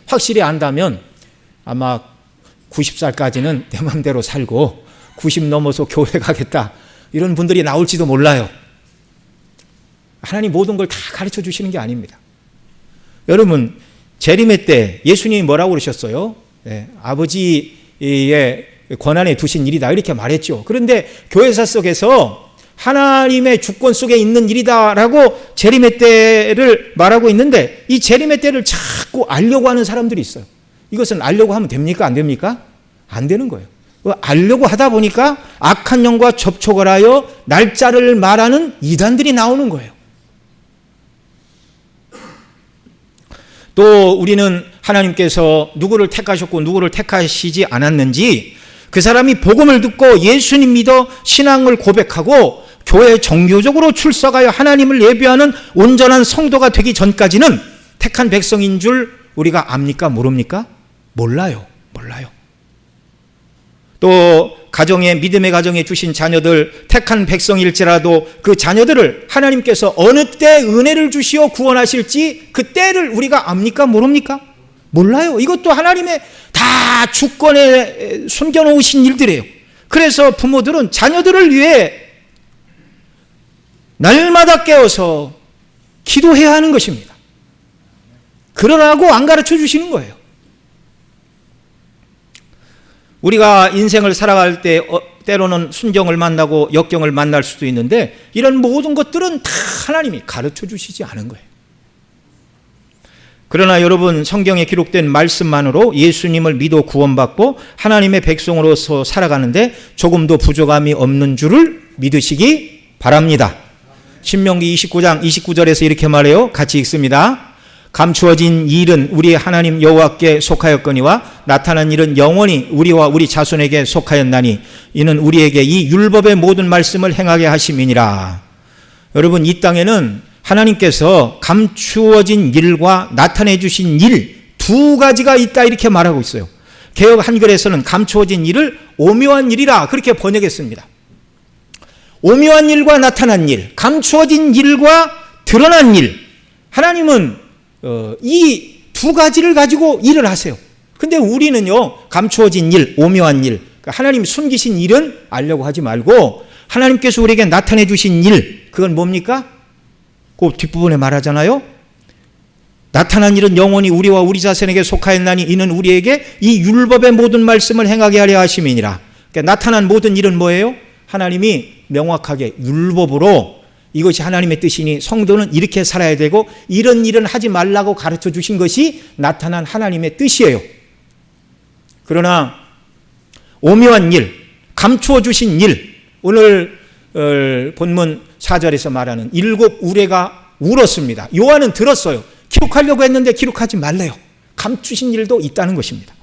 A: 확실히 안다면 아마 90살까지는 내 마음대로 살고 90 넘어서 교회 가겠다 이런 분들이 나올지도 몰라요. 하나님 모든 걸 다 가르쳐 주시는 게 아닙니다. 여러분, 재림의 때 예수님이 뭐라고 그러셨어요? 아버지의 권한에 두신 일이다 이렇게 말했죠. 그런데 교회사 속에서 하나님의 주권 속에 있는 일이다라고 재림의 때를 말하고 있는데 이 재림의 때를 자꾸 알려고 하는 사람들이 있어요. 이것은 알려고 하면 됩니까? 안 됩니까? 안 되는 거예요. 알려고 하다 보니까 악한 영과 접촉을 하여 날짜를 말하는 이단들이 나오는 거예요. 또 우리는 하나님께서 누구를 택하셨고 누구를 택하시지 않았는지 그 사람이 복음을 듣고 예수님 믿어 신앙을 고백하고 교회에 정교적으로 출석하여 하나님을 예배하는 온전한 성도가 되기 전까지는 택한 백성인 줄 우리가 압니까? 모릅니까? 몰라요. 또 믿음의 가정에 주신 자녀들 택한 백성일지라도 그 자녀들을 하나님께서 어느 때 은혜를 주시어 구원하실지 그 때를 우리가 압니까? 모릅니까? 몰라요. 이것도 하나님의 다 주권에 숨겨놓으신 일들이에요. 그래서 부모들은 자녀들을 위해 날마다 깨어서 기도해야 하는 것입니다. 그러라고 안 가르쳐 주시는 거예요. 우리가 인생을 살아갈 때 때로는 순경을 만나고 역경을 만날 수도 있는데 이런 모든 것들은 다 하나님이 가르쳐 주시지 않은 거예요. 그러나 여러분, 성경에 기록된 말씀만으로 예수님을 믿어 구원받고 하나님의 백성으로서 살아가는데 조금도 부족함이 없는 줄을 믿으시기 바랍니다. 신명기 29장 29절에서 이렇게 말해요. 같이 읽습니다. 감추어진 일은 우리 하나님 여호와께 속하였거니와 나타난 일은 영원히 우리와 우리 자손에게 속하였나니 이는 우리에게 이 율법의 모든 말씀을 행하게 하심이니라. 여러분, 이 땅에는 하나님께서 감추어진 일과 나타내 주신 일 두 가지가 있다 이렇게 말하고 있어요. 개역 한글에서는 감추어진 일을 오묘한 일이라 그렇게 번역했습니다. 오묘한 일과 나타난 일, 감추어진 일과 드러난 일. 하나님은 이 두 가지를 가지고 일을 하세요. 근데 우리는요, 감추어진 일, 오묘한 일, 그러니까 하나님 숨기신 일은 알려고 하지 말고 하나님께서 우리에게 나타내 주신 일, 그건 뭡니까? 그 뒷부분에 말하잖아요. 나타난 일은 영원히 우리와 우리 자손에게 속하였나니 이는 우리에게 이 율법의 모든 말씀을 행하게 하려 하심이니라. 그러니까 나타난 모든 일은 뭐예요? 하나님이 명확하게 율법으로 이것이 하나님의 뜻이니 성도는 이렇게 살아야 되고 이런 일은 하지 말라고 가르쳐 주신 것이 나타난 하나님의 뜻이에요. 그러나 오묘한 일, 감추어 주신 일, 오늘 본문 4절에서 말하는 7 우레가 울었습니다. 요한은 들었어요. 기록하려고 했는데 기록하지 말래요. 감추신 일도 있다는 것입니다.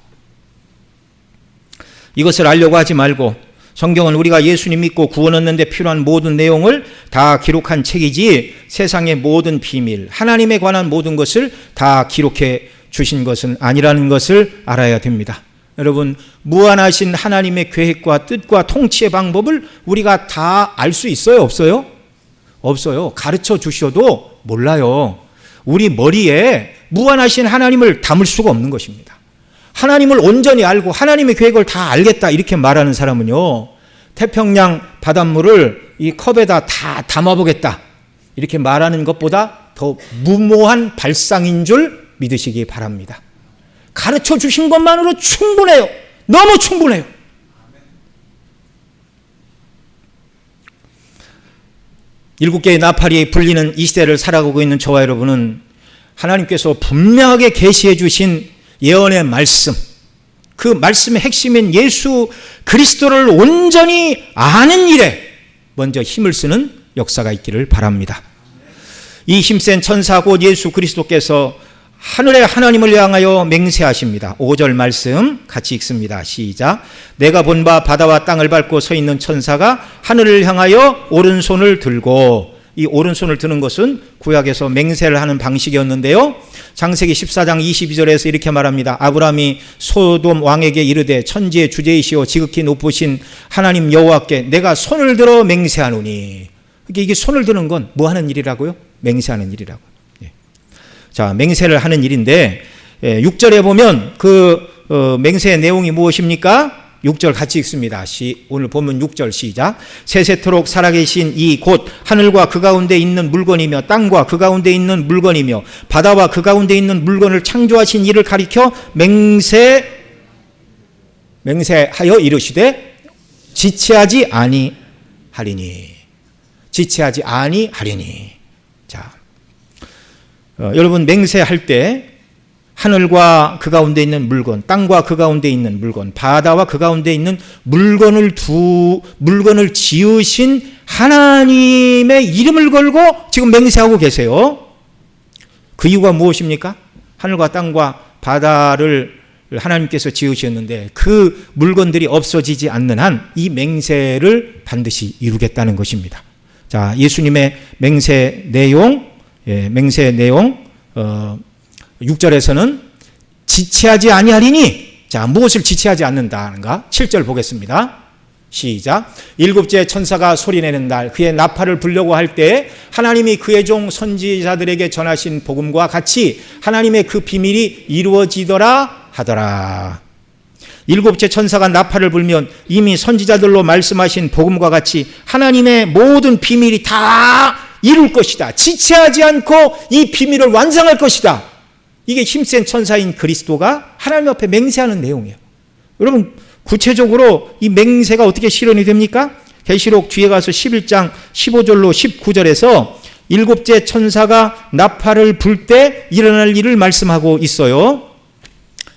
A: 이것을 알려고 하지 말고 성경은 우리가 예수님 믿고 구원 얻는 데 필요한 모든 내용을 다 기록한 책이지 세상의 모든 비밀, 하나님에 관한 모든 것을 다 기록해 주신 것은 아니라는 것을 알아야 됩니다. 여러분, 무한하신 하나님의 계획과 뜻과 통치의 방법을 우리가 다 알 수 있어요? 없어요? 없어요. 가르쳐 주셔도 몰라요. 우리 머리에 무한하신 하나님을 담을 수가 없는 것입니다. 하나님을 온전히 알고 하나님의 계획을 다 알겠다 이렇게 말하는 사람은요, 태평양 바닷물을 이 컵에다 다 담아보겠다 이렇게 말하는 것보다 더 무모한 발상인 줄 믿으시기 바랍니다. 가르쳐 주신 것만으로 충분해요. 너무 충분해요. 일곱 개의 나팔이 불리는 이 시대를 살아가고 있는 저와 여러분은 하나님께서 분명하게 계시해 주신 예언의 말씀, 그 말씀의 핵심인 예수 그리스도를 온전히 아는 일에 먼저 힘을 쓰는 역사가 있기를 바랍니다. 이 힘센 천사 곧 예수 그리스도께서 하늘의 하나님을 향하여 맹세하십니다. 5절 말씀 같이 읽습니다. 시작. 내가 본 바 바다와 땅을 밟고 서 있는 천사가 하늘을 향하여 오른손을 들고, 이 오른손을 드는 것은 구약에서 맹세를 하는 방식이었는데요, 창세기 14장 22절에서 이렇게 말합니다. 아브라함이 소돔 왕에게 이르되 천지의 주제이시오 지극히 높으신 하나님 여호와께 내가 손을 들어 맹세하노니. 이게 손을 드는 건 뭐 하는 일이라고요? 맹세하는 일이라고. 자, 맹세를 하는 일인데 6절에 보면 그 맹세의 내용이 무엇입니까? 6절 같이 읽습니다. 오늘 본문 6절 시작. 세세토록 살아계신 이 곧 하늘과 그 가운데 있는 물건이며 땅과 그 가운데 있는 물건이며 바다와 그 가운데 있는 물건을 창조하신 이를 가리켜 맹세하여 이르시되 지체하지 아니하리니. 지체하지 아니하리니. 자, 여러분, 맹세할 때 하늘과 그 가운데 있는 물건, 땅과 그 가운데 있는 물건, 바다와 그 가운데 있는 물건을 지으신 하나님의 이름을 걸고 지금 맹세하고 계세요. 그 이유가 무엇입니까? 하늘과 땅과 바다를 하나님께서 지으셨는데 그 물건들이 없어지지 않는 한 이 맹세를 반드시 이루겠다는 것입니다. 자, 예수님의 맹세 내용 6절에서는 지체하지 아니하리니. 자, 무엇을 지체하지 않는다는가? 7절 보겠습니다. 시작. 일곱째 천사가 소리내는 날 그의 나팔을 불려고 할 때 하나님이 그의 종 선지자들에게 전하신 복음과 같이 하나님의 그 비밀이 이루어지더라 하더라. 일곱째 천사가 나팔을 불면 이미 선지자들로 말씀하신 복음과 같이 하나님의 모든 비밀이 다 이룰 것이다. 지체하지 않고 이 비밀을 완성할 것이다. 이게 힘센 천사인 그리스도가 하나님 앞에 맹세하는 내용이에요. 여러분, 구체적으로 이 맹세가 어떻게 실현이 됩니까? 계시록 뒤에 가서 11장 15절로 19절에서 일곱째 천사가 나팔을 불 때 일어날 일을 말씀하고 있어요.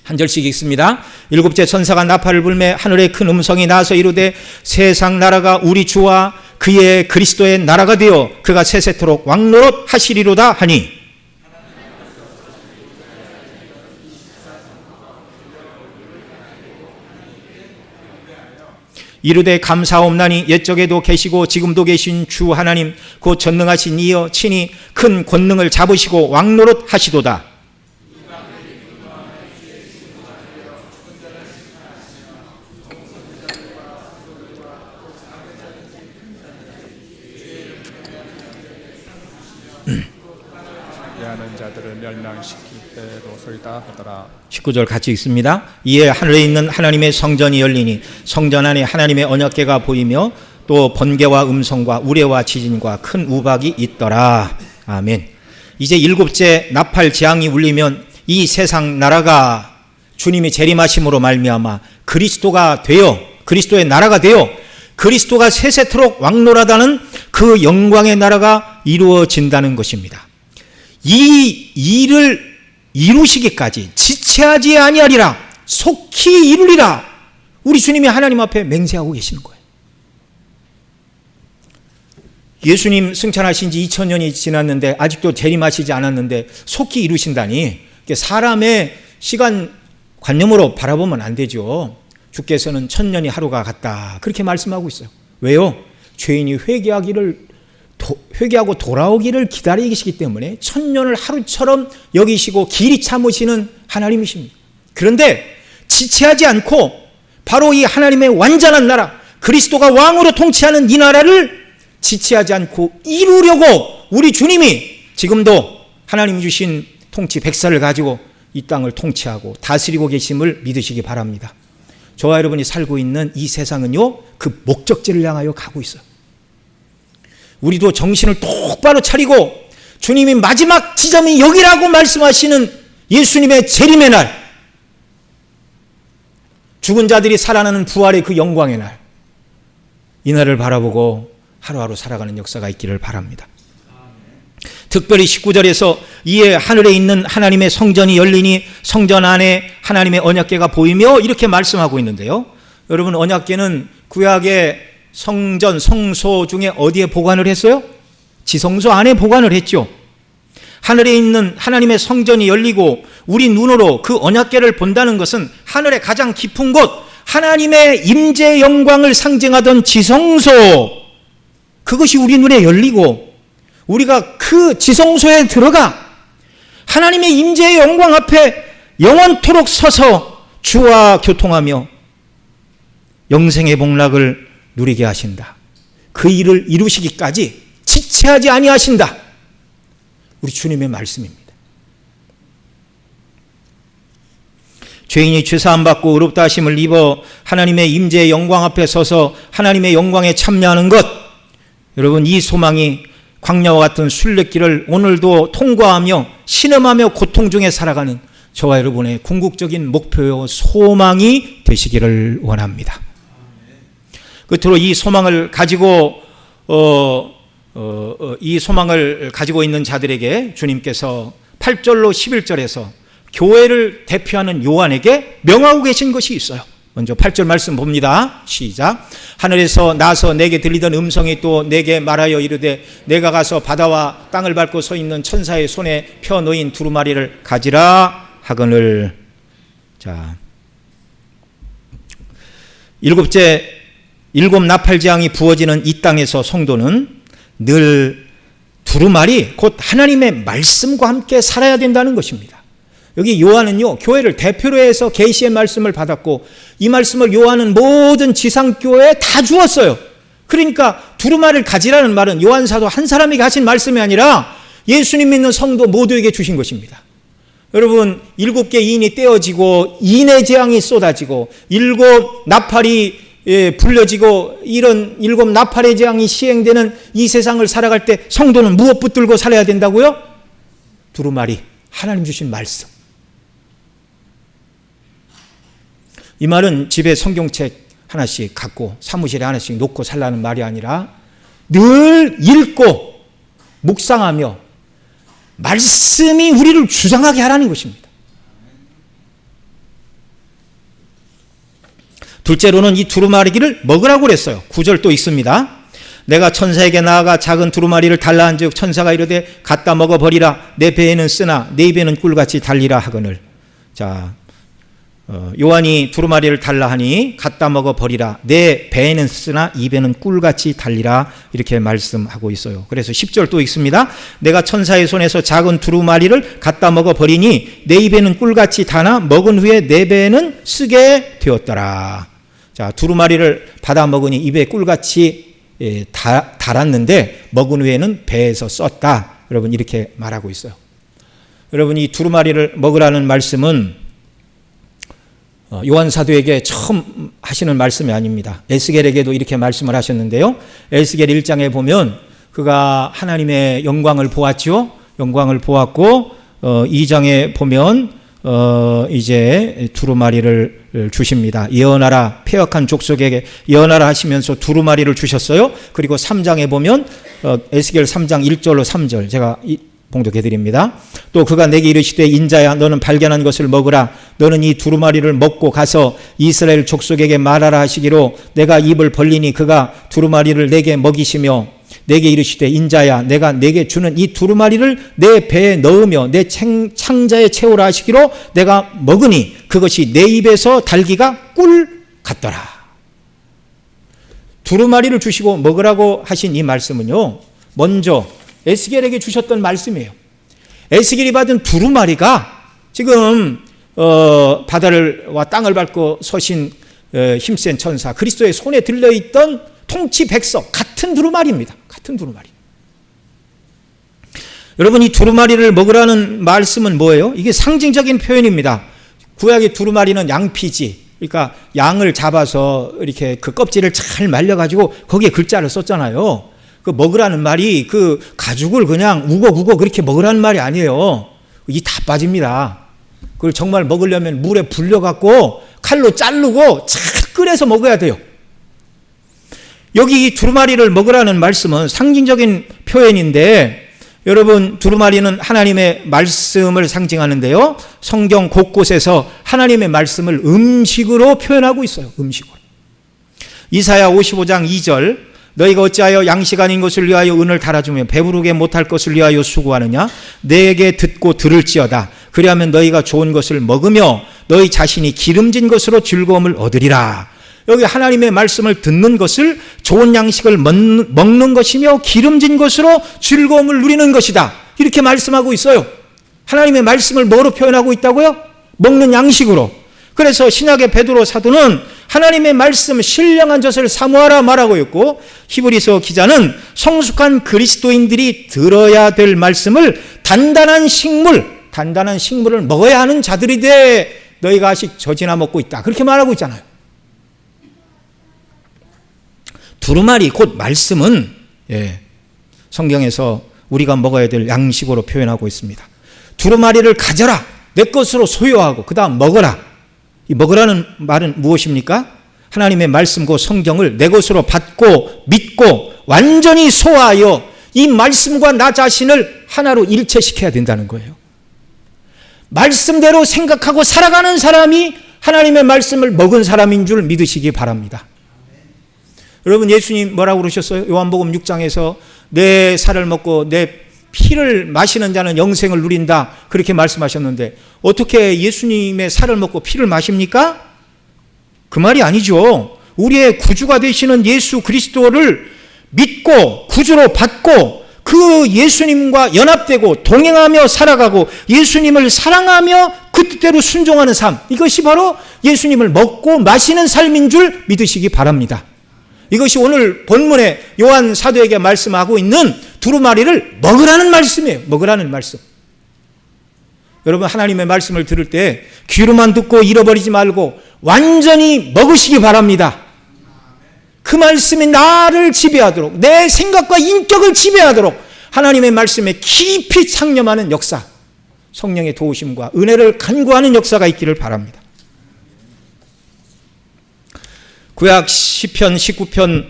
A: 한 절씩 읽습니다. 일곱째 천사가 나팔을 불매 하늘에 큰 음성이 나서 이르되 세상 나라가 우리 주와 그의 그리스도의 나라가 되어 그가 세세토록 왕노릇 하시리로다 하니. 이르되 감사옵나니 옛적에도 계시고 지금도 계신 주 하나님 곧 전능하신 이여 친히 큰 권능을 잡으시고 왕노릇 하시도다.
B: 하는 자들을 멸망시킬 때로소이다 하더라.
A: 19절 같이 읽습니다. 이에 하늘에 있는 하나님의 성전이 열리니 성전 안에 하나님의 언약궤가 보이며 또 번개와 음성과 우레와 지진과 큰 우박이 있더라. 아멘. 이제 일곱째 나팔 재앙이 울리면 이 세상 나라가 주님이 재림하심으로 말미암아 그리스도가 되어 그리스도의 나라가 되어 그리스도가 세세토록 왕노라다는 그 영광의 나라가 이루어진다는 것입니다. 이 일을 이루시기까지 지체하지 아니하리라 속히 이루리라 우리 주님이 하나님 앞에 맹세하고 계시는 거예요. 예수님 승천하신 지 2000년이 지났는데 아직도 재림하시지 않았는데 속히 이루신다니 사람의 시간 관념으로 바라보면 안 되죠. 주께서는 1000년이 하루가 같다 그렇게 말씀하고 있어요. 왜요? 죄인이 회개하고 돌아오기를 기다리시기 때문에 1000년을 하루처럼 여기시고 길이 참으시는 하나님이십니다. 그런데 지체하지 않고 바로 이 하나님의 완전한 나라, 그리스도가 왕으로 통치하는 이 나라를 지체하지 않고 이루려고 우리 주님이 지금도 하나님이 주신 통치 백사를 가지고 이 땅을 통치하고 다스리고 계심을 믿으시기 바랍니다. 저와 여러분이 살고 있는 이 세상은요, 그 목적지를 향하여 가고 있어요. 우리도 정신을 똑바로 차리고 주님이 마지막 지점이 여기라고 말씀하시는 예수님의 재림의 날, 죽은 자들이 살아나는 부활의 그 영광의 날, 이 날을 바라보고 하루하루 살아가는 역사가 있기를 바랍니다. 특별히 19절에서 이에 하늘에 있는 하나님의 성전이 열리니 성전 안에 하나님의 언약궤가 보이며 이렇게 말씀하고 있는데요. 여러분, 언약궤는 구약의 성전, 성소 중에 어디에 보관을 했어요? 지성소 안에 보관을 했죠. 하늘에 있는 하나님의 성전이 열리고 우리 눈으로 그 언약궤를 본다는 것은 하늘의 가장 깊은 곳, 하나님의 임재의 영광을 상징하던 지성소, 그것이 우리 눈에 열리고 우리가 그 지성소에 들어가 하나님의 임재의 영광 앞에 영원토록 서서 주와 교통하며 영생의 복락을 누리게 하신다. 그 일을 이루시기까지 지체하지 아니하신다. 우리 주님의 말씀입니다. 죄인이 죄사함 받고 의롭다 하심을 입어 하나님의 임재의 영광 앞에 서서 하나님의 영광에 참여하는 것, 여러분, 이 소망이 광야와 같은 순례길을 오늘도 통과하며 신음하며 고통 중에 살아가는 저와 여러분의 궁극적인 목표요 소망이 되시기를 원합니다. 끝으로 이 소망을 가지고 있는 자들에게 주님께서 8절로 11절에서 교회를 대표하는 요한에게 명하고 계신 것이 있어요. 먼저 8절 말씀 봅니다. 시작. 하늘에서 나서 내게 들리던 음성이 또 내게 말하여 이르되 내가 가서 바다와 땅을 밟고 서 있는 천사의 손에 펴 놓인 두루마리를 가지라 하거늘. 자, 일곱 나팔재앙이 부어지는 이 땅에서 성도는 늘 두루마리, 곧 하나님의 말씀과 함께 살아야 된다는 것입니다. 여기 요한은요, 교회를 대표로 해서 계시의 말씀을 받았고 이 말씀을 요한은 모든 지상교회에 다 주었어요. 그러니까 두루마리를 가지라는 말은 요한 사도 한 사람에게 하신 말씀이 아니라 예수님 믿는 성도 모두에게 주신 것입니다. 여러분, 7개 인이 떼어지고 인의 재앙이 쏟아지고 7 나팔이 불려지고 이런 7 나팔의 재앙이 시행되는 이 세상을 살아갈 때 성도는 무엇 붙들고 살아야 된다고요? 두루마리, 하나님 주신 말씀. 이 말은 집에 성경책 하나씩 갖고 사무실에 하나씩 놓고 살라는 말이 아니라 늘 읽고 묵상하며 말씀이 우리를 주장하게 하라는 것입니다. 둘째로는 이 두루마리기를 먹으라고 그랬어요. 9절 또 있습니다. 내가 천사에게 나아가 작은 두루마리를 달라 한즉 천사가 이르되 갖다 먹어버리라. 내 배에는 쓰나 내 입에는 꿀같이 달리라 하거늘. 자, 요한이 두루마리를 달라 하니 갖다 먹어버리라. 내 배에는 쓰나 입에는 꿀같이 달리라. 이렇게 말씀하고 있어요. 그래서 10절 또 있습니다. 내가 천사의 손에서 작은 두루마리를 갖다 먹어버리니 내 입에는 꿀같이 다나 먹은 후에 내 배에는 쓰게 되었더라. 자, 두루마리를 받아 먹으니 입에 꿀같이 달았는데 먹은 후에는 배에서 썼다. 여러분, 이렇게 말하고 있어요. 여러분, 이 두루마리를 먹으라는 말씀은 요한 사도에게 처음 하시는 말씀이 아닙니다. 에스겔에게도 이렇게 말씀을 하셨는데요. 에스겔 1장에 보면 그가 하나님의 영광을 보았죠. 영광을 보았고 2장에 보면 이제 두루마리를 주십니다. 예언하라, 패역한 족속에게 예언하라 하시면서 두루마리를 주셨어요. 그리고 3장에 보면 에스겔 3장 1절로 3절, 제가 봉독해드립니다. 또 그가 내게 이르시되 인자야 너는 발견한 것을 먹으라. 너는 이 두루마리를 먹고 가서 이스라엘 족속에게 말하라 하시기로 내가 입을 벌리니 그가 두루마리를 내게 먹이시며 내게 이르시되 인자야 내가 내게 주는 이 두루마리를 내 배에 넣으며 내 창자에 채우라 하시기로 내가 먹으니 그것이 내 입에서 달기가 꿀 같더라. 두루마리를 주시고 먹으라고 하신 이 말씀은요, 먼저 에스겔에게 주셨던 말씀이에요. 에스겔이 받은 두루마리가 지금 바다와 땅을 밟고 서신 힘센 천사 그리스도의 손에 들려있던 통치 백석 같은 두루마리입니다. 같은 두루마리. 여러분, 이 두루마리를 먹으라는 말씀은 뭐예요? 이게 상징적인 표현입니다. 구약의 두루마리는 양피지, 그러니까 양을 잡아서 이렇게 그 껍질을 잘 말려가지고 거기에 글자를 썼잖아요. 그 먹으라는 말이 그 가죽을 그냥 우거우거 그렇게 먹으라는 말이 아니에요. 이 다 빠집니다. 그걸 정말 먹으려면 물에 불려갖고 칼로 자르고 잘 끓여서 먹어야 돼요. 여기 이 두루마리를 먹으라는 말씀은 상징적인 표현인데, 여러분, 두루마리는 하나님의 말씀을 상징하는데요, 성경 곳곳에서 하나님의 말씀을 음식으로 표현하고 있어요. 음식으로. 이사야 55장 2절 너희가 어찌하여 양식 아닌 것을 위하여 은을 달아주며 배부르게 못할 것을 위하여 수고하느냐. 내게 듣고 들을지어다. 그리하면 너희가 좋은 것을 먹으며 너희 자신이 기름진 것으로 즐거움을 얻으리라. 여기 하나님의 말씀을 듣는 것을 좋은 양식을 먹는 것이며 기름진 것으로 즐거움을 누리는 것이다. 이렇게 말씀하고 있어요. 하나님의 말씀을 뭐로 표현하고 있다고요? 먹는 양식으로. 그래서 신약의 베드로 사도는 하나님의 말씀 신령한 젖을 사모하라 말하고 있고, 히브리서 기자는 성숙한 그리스도인들이 들어야 될 말씀을 단단한 식물을 먹어야 하는 자들이 돼 너희가 아직 젖이나 먹고 있다. 그렇게 말하고 있잖아요. 두루마리 곧 말씀은 성경에서 우리가 먹어야 될 양식으로 표현하고 있습니다. 두루마리를 가져라. 내 것으로 소유하고 그 다음 먹어라. 이 먹으라는 말은 무엇입니까? 하나님의 말씀과 성경을 내 것으로 받고 믿고 완전히 소화하여 이 말씀과 나 자신을 하나로 일체시켜야 된다는 거예요. 말씀대로 생각하고 살아가는 사람이 하나님의 말씀을 먹은 사람인 줄 믿으시기 바랍니다. 여러분, 예수님 뭐라고 그러셨어요? 요한복음 6장에서 내 살을 먹고 내 피를 마시는 자는 영생을 누린다, 그렇게 말씀하셨는데 어떻게 예수님의 살을 먹고 피를 마십니까? 그 말이 아니죠. 우리의 구주가 되시는 예수 그리스도를 믿고 구주로 받고 그 예수님과 연합되고 동행하며 살아가고 예수님을 사랑하며 그 뜻대로 순종하는 삶, 이것이 바로 예수님을 먹고 마시는 삶인 줄 믿으시기 바랍니다. 이것이 오늘 본문에 요한 사도에게 말씀하고 있는 두루마리를 먹으라는 말씀이에요. 먹으라는 말씀. 여러분, 하나님의 말씀을 들을 때 귀로만 듣고 잃어버리지 말고 완전히 먹으시기 바랍니다. 그 말씀이 나를 지배하도록, 내 생각과 인격을 지배하도록 하나님의 말씀에 깊이 창념하는 역사, 성령의 도우심과 은혜를 간구하는 역사가 있기를 바랍니다. 구약 시편 19편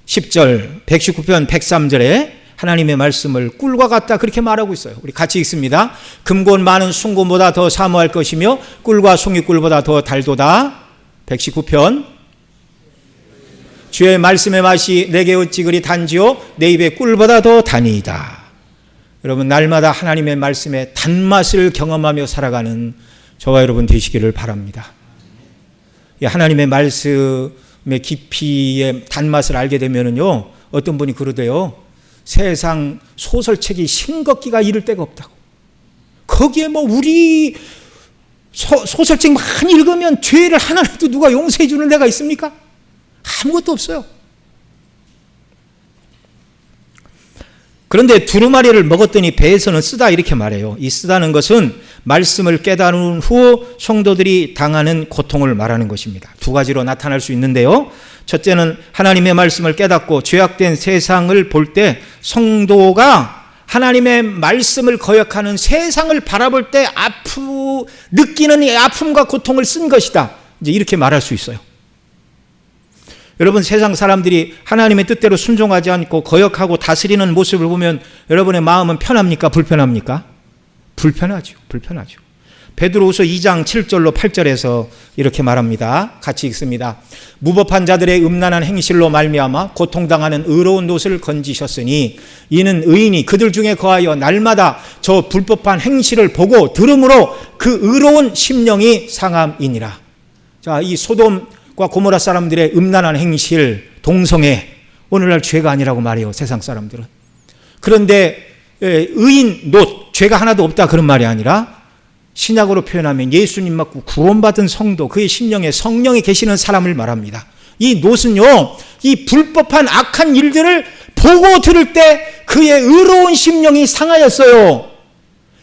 A: 10절, 119편 103절에 하나님의 말씀을 꿀과 같다, 그렇게 말하고 있어요. 우리 같이 읽습니다. 금곤 많은 순금보다 더 사모할 것이며 꿀과 송이꿀보다 더 달도다. 119편 주의 말씀의 맛이 내게 어찌 그리 단지요 내 입에 꿀보다 더 단이다. 여러분, 날마다 하나님의 말씀의 단맛을 경험하며 살아가는 저와 여러분 되시기를 바랍니다. 하나님의 말씀의 깊이의 단맛을 알게 되면은요, 어떤 분이 그러대요. 세상 소설책이 싱겁기가 이를 데가 없다고. 거기에 뭐 우리 소설책 많이 읽으면 죄를 하나라도 누가 용서해 주는 데가 있습니까? 아무것도 없어요. 그런데 두루마리를 먹었더니 배에서는 쓰다, 이렇게 말해요. 이 쓰다는 것은 말씀을 깨달은 후 성도들이 당하는 고통을 말하는 것입니다. 두 가지로 나타날 수 있는데요. 첫째는 하나님의 말씀을 깨닫고 죄악된 세상을 볼 때 성도가 하나님의 말씀을 거역하는 세상을 바라볼 때 느끼는 이 아픔과 고통을 쓴 것이다, 이제 이렇게 말할 수 있어요. 여러분, 세상 사람들이 하나님의 뜻대로 순종하지 않고 거역하고 다스리는 모습을 보면 여러분의 마음은 편합니까? 불편합니까? 불편하죠. 베드로후서 2장 7절로 8절에서 이렇게 말합니다. 같이 읽습니다. 무법한 자들의 음란한 행실로 말미암아 고통당하는 의로운 롯을 건지셨으니 이는 의인이 그들 중에 거하여 날마다 저 불법한 행실을 보고 들음으로 그 의로운 심령이 상함이니라. 자, 이 소돔과 고모라 사람들의 음란한 행실, 동성애, 오늘날 죄가 아니라고 말해요, 세상 사람들은. 그런데 의인 롯, 죄가 하나도 없다 그런 말이 아니라 신약으로 표현하면 예수님 맞고 구원받은 성도, 그의 심령에 성령이 계시는 사람을 말합니다. 이 롯은요, 이 불법한 악한 일들을 보고 들을 때 그의 의로운 심령이 상하였어요.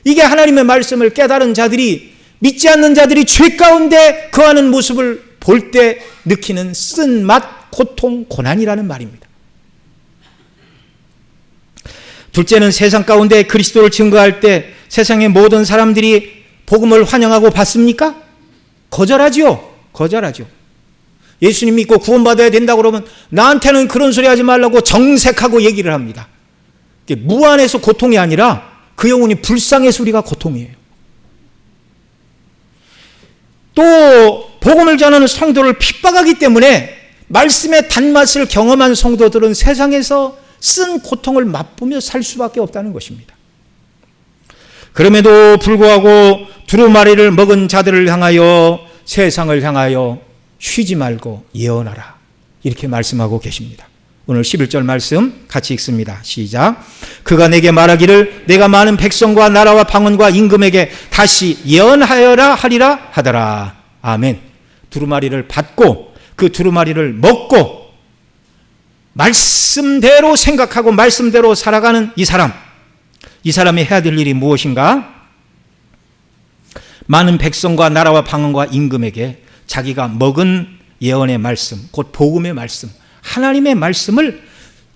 A: 이게 하나님의 말씀을 깨달은 자들이, 믿지 않는 자들이 죄 가운데 거하는 모습을 볼 때 느끼는 쓴맛, 고통, 고난이라는 말입니다. 둘째는 세상 가운데 그리스도를 증거할 때 세상의 모든 사람들이 복음을 환영하고 받습니까? 거절하죠. 예수님 믿고 구원받아야 된다고 그러면 나한테는 그런 소리 하지 말라고 정색하고 얘기를 합니다. 무안해서 고통이 아니라 그 영혼이 불쌍해서 우리가 고통이에요. 또 복음을 전하는 성도를 핍박하기 때문에 말씀의 단맛을 경험한 성도들은 세상에서 쓴 고통을 맛보며 살 수밖에 없다는 것입니다. 그럼에도 불구하고 두루마리를 먹은 자들을 향하여, 세상을 향하여 쉬지 말고 예언하라, 이렇게 말씀하고 계십니다. 오늘 11절 말씀 같이 읽습니다. 시작. 그가 내게 말하기를 내가 많은 백성과 나라와 방언과 임금에게 다시 예언하여라 하리라 하더라. 아멘. 두루마리를 받고 그 두루마리를 먹고 말씀대로 생각하고 말씀대로 살아가는 이 사람이 해야 될 일이 무엇인가? 많은 백성과 나라와 방언과 임금에게 자기가 먹은 예언의 말씀, 곧 복음의 말씀, 하나님의 말씀을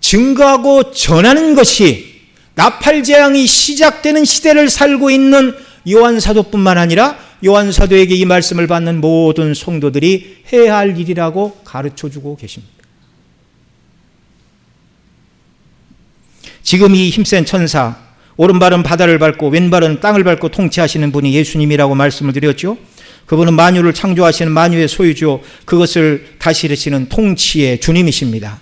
A: 증거하고 전하는 것이 나팔재앙이 시작되는 시대를 살고 있는 요한사도뿐만 아니라 요한사도에게 이 말씀을 받는 모든 성도들이 해야 할 일이라고 가르쳐주고 계십니다. 지금 이 힘센 천사, 오른발은 바다를 밟고 왼발은 땅을 밟고 통치하시는 분이 예수님이라고 말씀을 드렸죠. 그분은 만유를 창조하시는 만유의 소유주, 그것을 다스리시는 통치의 주님이십니다.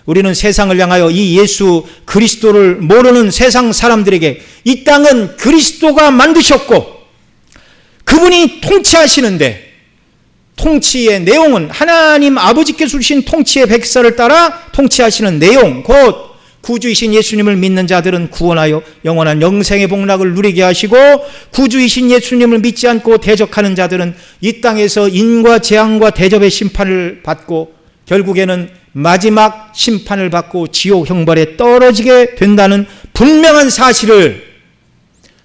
A: 우리는 세상을 향하여 이 예수 그리스도를 모르는 세상 사람들에게 이 땅은 그리스도가 만드셨고 그분이 통치하시는데, 통치의 내용은 하나님 아버지께서 주신 통치의 백사를 따라 통치하시는 내용, 곧 구주이신 예수님을 믿는 자들은 구원하여 영원한 영생의 복락을 누리게 하시고, 구주이신 예수님을 믿지 않고 대적하는 자들은 이 땅에서 인과 재앙과 대접의 심판을 받고 결국에는 마지막 심판을 받고 지옥 형벌에 떨어지게 된다는 분명한 사실을,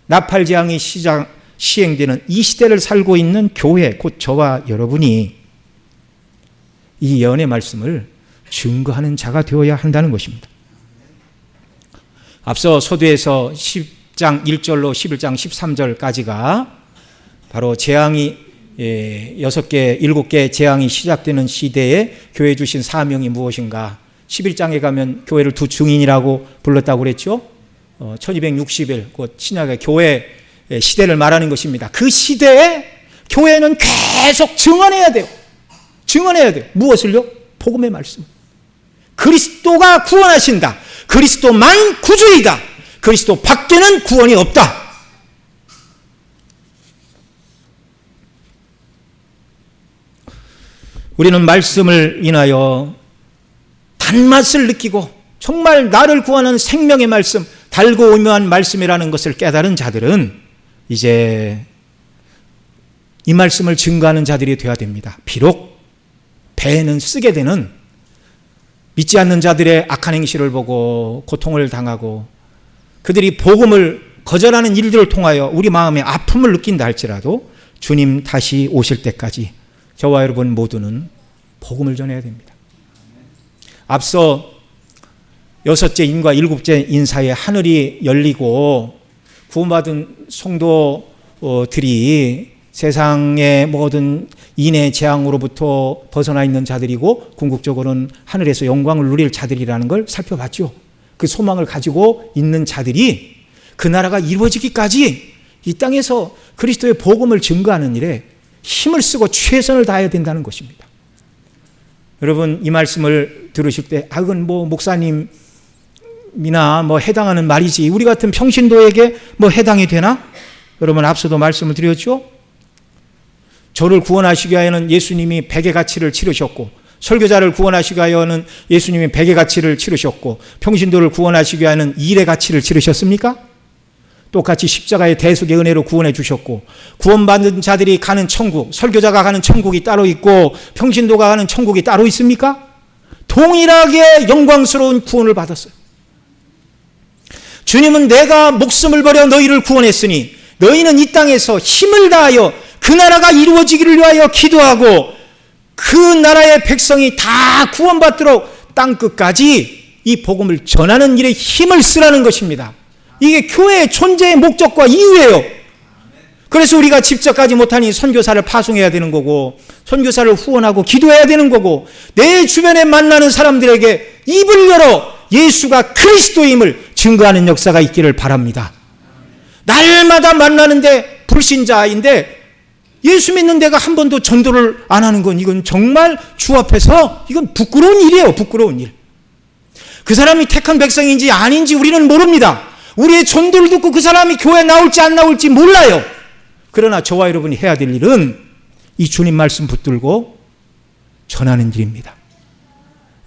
A: 나팔재앙이 시행되는 이 시대를 살고 있는 교회, 곧 저와 여러분이 이 예언의 말씀을 증거하는 자가 되어야 한다는 것입니다. 앞서 서두에서 10장 1절로 11장 13절까지가 바로 재앙이 6개, 7개 재앙이 시작되는 시대에 교회 주신 사명이 무엇인가. 11장에 가면 교회를 두 증인이라고 불렀다고 그랬죠. 1260일, 곧 신약의 교회 시대를 말하는 것입니다. 그 시대에 교회는 계속 증언해야 돼요. 무엇을요? 복음의 말씀. 그리스도가 구원하신다. 그리스도만 구주이다. 그리스도 밖에는 구원이 없다. 우리는 말씀을 인하여 단맛을 느끼고 정말 나를 구하는 생명의 말씀, 달고 오묘한 말씀이라는 것을 깨달은 자들은 이제 이 말씀을 증거하는 자들이 되어야 됩니다. 비록 배에는 쓰게 되는, 믿지 않는 자들의 악한 행실을 보고 고통을 당하고 그들이 복음을 거절하는 일들을 통하여 우리 마음에 아픔을 느낀다 할지라도 주님 다시 오실 때까지 저와 여러분 모두는 복음을 전해야 됩니다. 앞서 6째 인과 7째 인 사이에 하늘이 열리고 구원받은 성도들이 세상의 모든 인의 재앙으로부터 벗어나 있는 자들이고 궁극적으로는 하늘에서 영광을 누릴 자들이라는 걸 살펴봤죠. 그 소망을 가지고 있는 자들이 그 나라가 이루어지기까지 이 땅에서 그리스도의 복음을 증거하는 일에 힘을 쓰고 최선을 다해야 된다는 것입니다. 여러분, 이 말씀을 들으실 때 그건 뭐 목사님이나 뭐 해당하는 말이지 우리 같은 평신도에게 뭐 해당이 되나? 여러분, 앞서도 말씀을 드렸죠. 저를 구원하시기 위하여는 예수님이 백의 가치를 치르셨고, 설교자를 구원하시기 위하여는 예수님이 백의 가치를 치르셨고, 평신도를 구원하시기 위하여는 일의 가치를 치르셨습니까? 똑같이 십자가의 대속의 은혜로 구원해 주셨고, 구원받은 자들이 가는 천국, 설교자가 가는 천국이 따로 있고 평신도가 가는 천국이 따로 있습니까? 동일하게 영광스러운 구원을 받았어요. 주님은 내가 목숨을 버려 너희를 구원했으니 너희는 이 땅에서 힘을 다하여 그 나라가 이루어지기를 위하여 기도하고 그 나라의 백성이 다 구원받도록 땅끝까지 이 복음을 전하는 일에 힘을 쓰라는 것입니다. 이게 교회의 존재의 목적과 이유예요. 그래서 우리가 직접 가지 못하니 선교사를 파송해야 되는 거고, 선교사를 후원하고 기도해야 되는 거고, 내 주변에 만나는 사람들에게 입을 열어 예수가 그리스도임을 증거하는 역사가 있기를 바랍니다. 날마다 만나는데 불신자인데 예수 믿는 데가 한 번도 전도를 안 하는 건 이건 정말 주 앞에서 이건 부끄러운 일이에요. 부끄러운 일. 그 사람이 택한 백성인지 아닌지 우리는 모릅니다. 우리의 전도를 듣고 그 사람이 교회에 나올지 안 나올지 몰라요. 그러나 저와 여러분이 해야 될 일은 이 주님 말씀 붙들고 전하는 일입니다.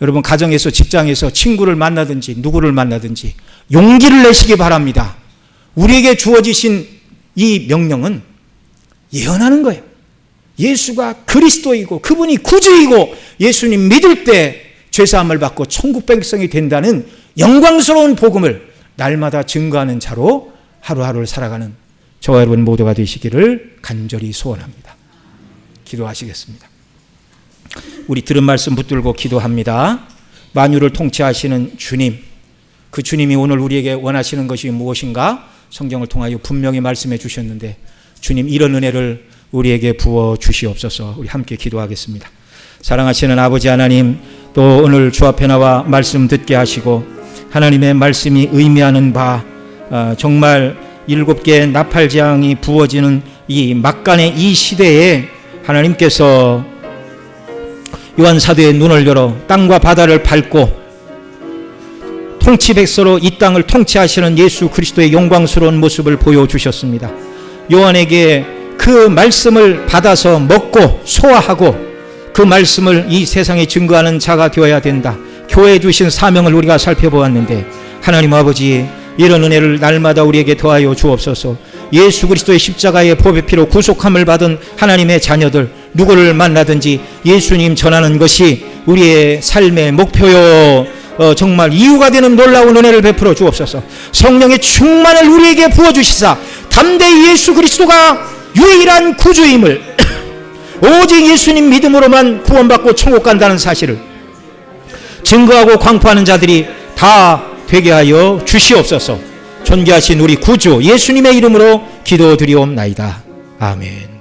A: 여러분, 가정에서, 직장에서 친구를 만나든지 누구를 만나든지 용기를 내시기 바랍니다. 우리에게 주어지신 이 명령은 예언하는 거예요. 예수가 그리스도이고 그분이 구주이고 예수님 믿을 때 죄사함을 받고 천국 백성이 된다는 영광스러운 복음을 날마다 증거하는 자로 하루하루를 살아가는 저와 여러분 모두가 되시기를 간절히 소원합니다. 기도하시겠습니다. 우리 들은 말씀 붙들고 기도합니다. 만유를 통치하시는 주님, 그 주님이 오늘 우리에게 원하시는 것이 무엇인가 성경을 통하여 분명히 말씀해 주셨는데, 주님, 이런 은혜를 우리에게 부어 주시옵소서. 우리 함께 기도하겠습니다. 사랑하시는 아버지 하나님, 또 오늘 주 앞에 나와 말씀 듣게 하시고 하나님의 말씀이 의미하는 바, 정말 7개의 나팔재앙이 부어지는 이 막간의 이 시대에 하나님께서 요한 사도의 눈을 열어 땅과 바다를 밟고 통치 백서로 이 땅을 통치하시는 예수 그리스도의 영광스러운 모습을 보여주셨습니다. 요한에게 그 말씀을 받아서 먹고 소화하고 그 말씀을 이 세상에 증거하는 자가 되어야 된다. 교회에 주신 사명을 우리가 살펴보았는데, 하나님 아버지, 이런 은혜를 날마다 우리에게 더하여 주옵소서. 예수 그리스도의 십자가의 보배 피로 구속함을 받은 하나님의 자녀들, 누구를 만나든지 예수님 전하는 것이 우리의 삶의 목표요, 정말 이유가 되는 놀라운 은혜를 베풀어 주옵소서. 성령의 충만을 우리에게 부어주시사 담대히 예수 그리스도가 유일한 구주임을 오직 예수님 믿음으로만 구원받고 천국 간다는 사실을 증거하고 광포하는 자들이 다 되게 하여 주시옵소서. 존귀하신 우리 구주 예수님의 이름으로 기도드리옵나이다. 아멘.